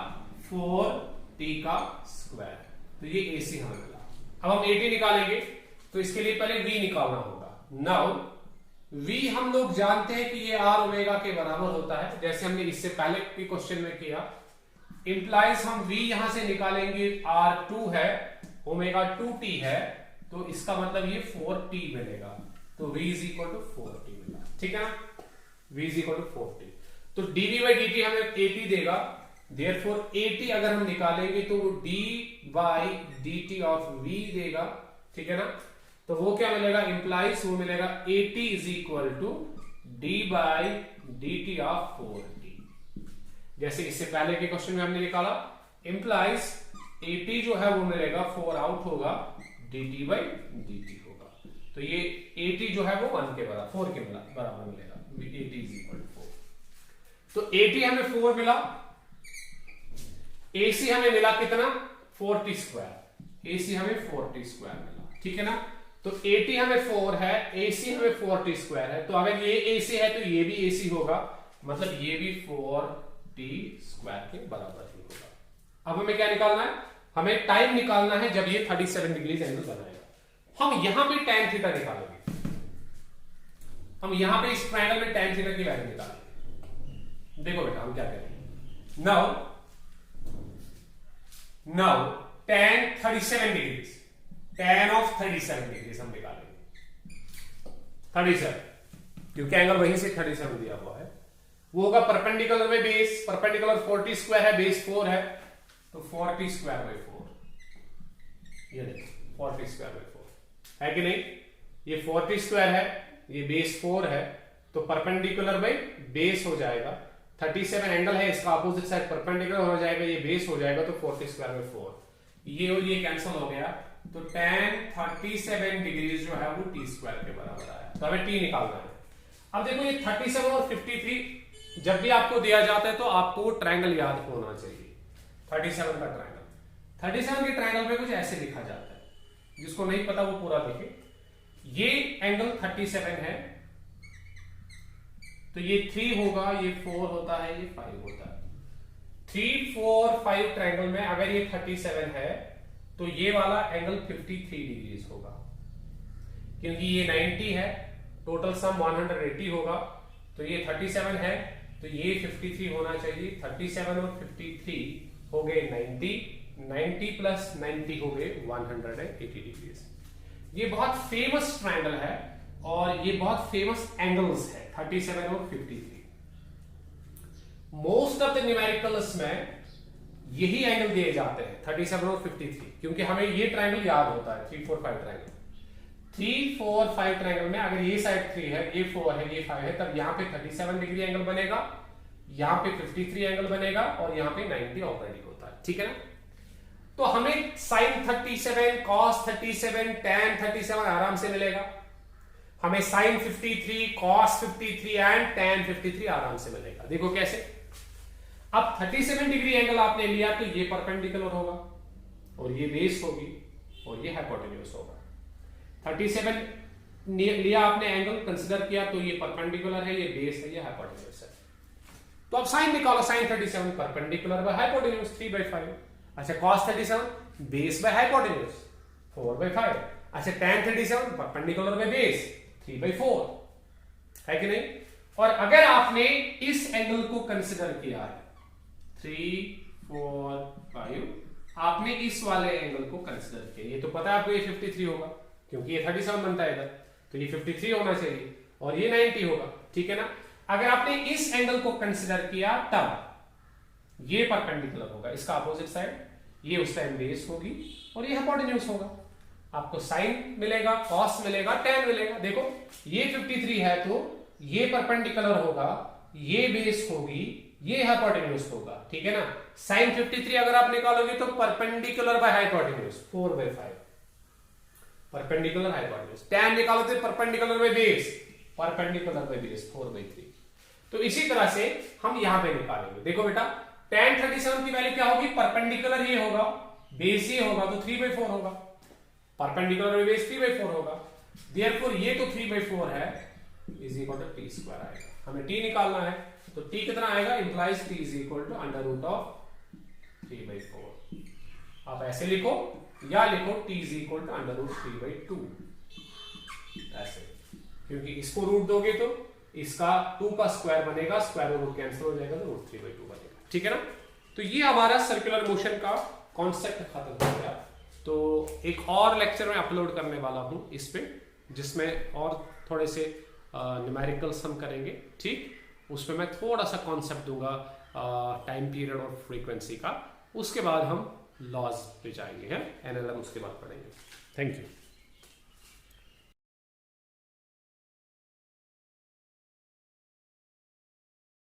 4t का स्क्वायर, तो ये AC हमें मिला। अब हम 80 निकालेंगे, तो इसके लिए पहले V निकालना होगा। नाउ V हम लोग जानते हैं कि ये R ओमेगा के बराबर होता है, जैसे हमने इससे पहले के क्वेश्चन में किया। इंप्लाइज हम V यहां से निकालेंगे, R2 है, ओमेगा 2t है, तो इसका मतलब ये 4t मिलेगा, तो V is equal to 4t मिला, ठीक है ना। V is equal to 4t, तो dV बाई dt हमें 80 देगा। देयरफॉर 80 अगर हम निकालेंगे तो वो d by dt of V देगा, ठीक है ना। तो वो क्या मिलेगा, इंप्लाइज वो मिलेगा 80 is equal to d by dt of 4t, जैसे इससे पहले के क्वेश्चन में हमने निकाला। इंप्लाइज 80 जो है वो मिलेगा 4 आउट होगा, dt बाई dt होगा, तो ये 80 जो है वो 1 के बराबर, 4 के बराबर मिलेगा, 80 इज इक्वल टू 4। तो 80 हमें 4 मिला, AC हमें मिला कितना, 4t स्क्वायर, AC हमें 4t स्क्वायर मिला, ठीक है ना। तो 80 हमें 4 है, AC हमें 4t स्क्वायर है, तो अगर ये AC है तो ये भी AC होगा, मतलब ये भी 4t स्क्वायर के बराबर ही होगा। अब हमें क्या निकालना है, हमें टाइम निकालना है जब ये 37 डिग्री एंगल बनाएगा। हम यहां पे tan थीटा निकालेंगे, हम यहां पे इस ट्रायंगल में tan थीटा की वैल्यू निकालेंगे। देखो बेटा हम क्या करेंगे, now tan 37 degree, tan of 37 degree हम निकालेंगे, 37, क्योंकि एंगल वहीं से 37 दिया हुआ है। वो होगा परपेंडिकुलर में बेस, परपेंडिकुलर 40 स्क्वायर है, बेस 4 है, तो 40 स्क्वायर बाई 4, ये देखो 40 स्क्वायर बाई 4 है कि नहीं। ये 40 स्क्वायर है, ये बेस 4 है, तो परपेंडिकुलर बाई बेस हो जाएगा। 37 एंगल है, इसका अपोजिट साइड परपेंडिकुलर हो जाएगा, ये बेस हो जाएगा, तो 40 स्क्वायर बाई 4, ये और ये कैंसिल हो गया, तो tan 37 डिग्री जो है वो t स्क्वायर के बराबर आया। तो हमें t निकालना है। अब देखो ये 37 और 53 जब भी आपको दिया जाता है तो आपको ट्रायंगल याद होना चाहिए। 37 का ट्रायंगल, 37 के ट्रायंगल में कुछ ऐसे लिखा जाता है, जिसको नहीं पता वो पूरा देखे। ये एंगल 37 है, तो ये 3 होगा, ये 4 होता है, ये 5 होता है। 3, 4, 5 ट्रायंगल में अगर ये 37 है तो ये वाला एंगल 53 डिग्री होगा, क्योंकि ये 90 है, टोटल सम 180 होगा, तो ये 37 है, तो ये 53 होना चाहिए। 37 और 53 हो गए 90, 90 प्लस 90 हो गए 180 डिग्री। ये बहुत फेमस ट्रायंगल है और ये बहुत फेमस एंगल्स है 37 और 53। मोस्ट ऑफ द न्यूमेरिकल्स में यही एंगल दिए जाते हैं 37 और 53, क्योंकि हमें ये ट्रायंगल याद होता है। 3, 4, 5 ट्रायंगल, 3, 4, 5 ट्रायंगल में अगर ये साइड 3 है, ये 4 है, ये 5 है, तब यहाँ पे 37 डिग्री एंगल बनेगा, यहाँ पे 53 एंगल बनेगा और यहाँ पे 90 ऑलरेडी होता है, ठीक है ना। तो हमें sin 37, cos 37, tan 37 आराम से मिलेगा। हमें sin 53, cos 53 एंड tan 53 आराम से मिलेगा। देखो कैसे। अब 37 डिग्री एंगल आपने लिया तो ये परपेंडिकुलर होगा और ये बेस होगी और ये हाइपोटेन्यूज होगा। 37 लिया आपने एंगल कंसीडर किया तो ये परपेंडिकुलर है, ये बेस है, ये हाइपोटेन्यूज है। तो अब साइन निकालो, साइन 37 परपेंडिकुलर बाय हाइपोटेन्यूज 3/5। अच्छा cos 37 बेस बाय हाइपोटेन्यूज 4/5। अच्छा tan 37 परपेंडिकुलर बाय बेस 3/4 है कि नहीं। और अगर आपने इस एंगल को कंसीडर किया है 3, 4, 5, आपने इस वाले एंगल को कंसीडर किया, ये तो पता है आपको ये 53 होगा क्योंकि ये 37 बनता है इधर, तो ये 53 होना चाहिए और ये 90 होगा, ठीक है ना। अगर आपने इस एंगल को कंसीडर किया तब ये परपेंडिकुलर होगा, इसका अपोजिट साइड, ये उस टाइम बेस होगी और ये हाइपोटेन्यूज होगा। आपको साइन मिलेगा, कॉस मिलेगा, टैन मिलेगा। देखो ये 53 है तो ये परपेंडिकुलर होगा, ये बेस होगी, ये हाइपोटेन्यूज होगा, ठीक है ना। साइन 53 अगर आप निकालोगे तो perpendicular by hypotenuse 4/5, perpendicular hypotenuse. Tan निकालोगे perpendicular by base, perpendicular by base 4/3। तो इसी तरह से हम यहां पे निकालेंगे। देखो बेटा tan 37 की वैल्यू क्या होगी, परपेंडिकुलर ये होगा, बेस ये होगा तो 3/4 होगा, परपेंडिकुलर बाय बेस 3/4 होगा। देयरफॉर ये तो 3/4 है is equal to t square आएगा। हमें t निकालना है तो t कितना आएगा, implies t is equal to √3/4। आप ऐसे लिखो या लिखो t इज इक्वल टू √3/2 ऐसे, क्योंकि इसको रूट दोगे तो इसका 2 का स्क्वायर बनेगा, स्क्वायर और रूट कैंसिल हो जाएगा तो √3/2 बनेगा, ठीक है ना। तो ये हमारा सर्कुलर मोशन का कॉन्सेप्ट खत्म हो गया। तो एक और लेक्चर में अपलोड करने वाला हूं इस पे, जिसमें और थोड़े से न्यूमेरिकल्स हम करेंगे, ठीक। उसमें मैं थोड़ा सा कॉन्सेप्ट दूंगा टाइम पीरियड और फ्रीक्वेंसी का, उसके बाद हम लॉज पे जाएंगे, है NLM उसके बाद पढ़ेंगे। Thank you.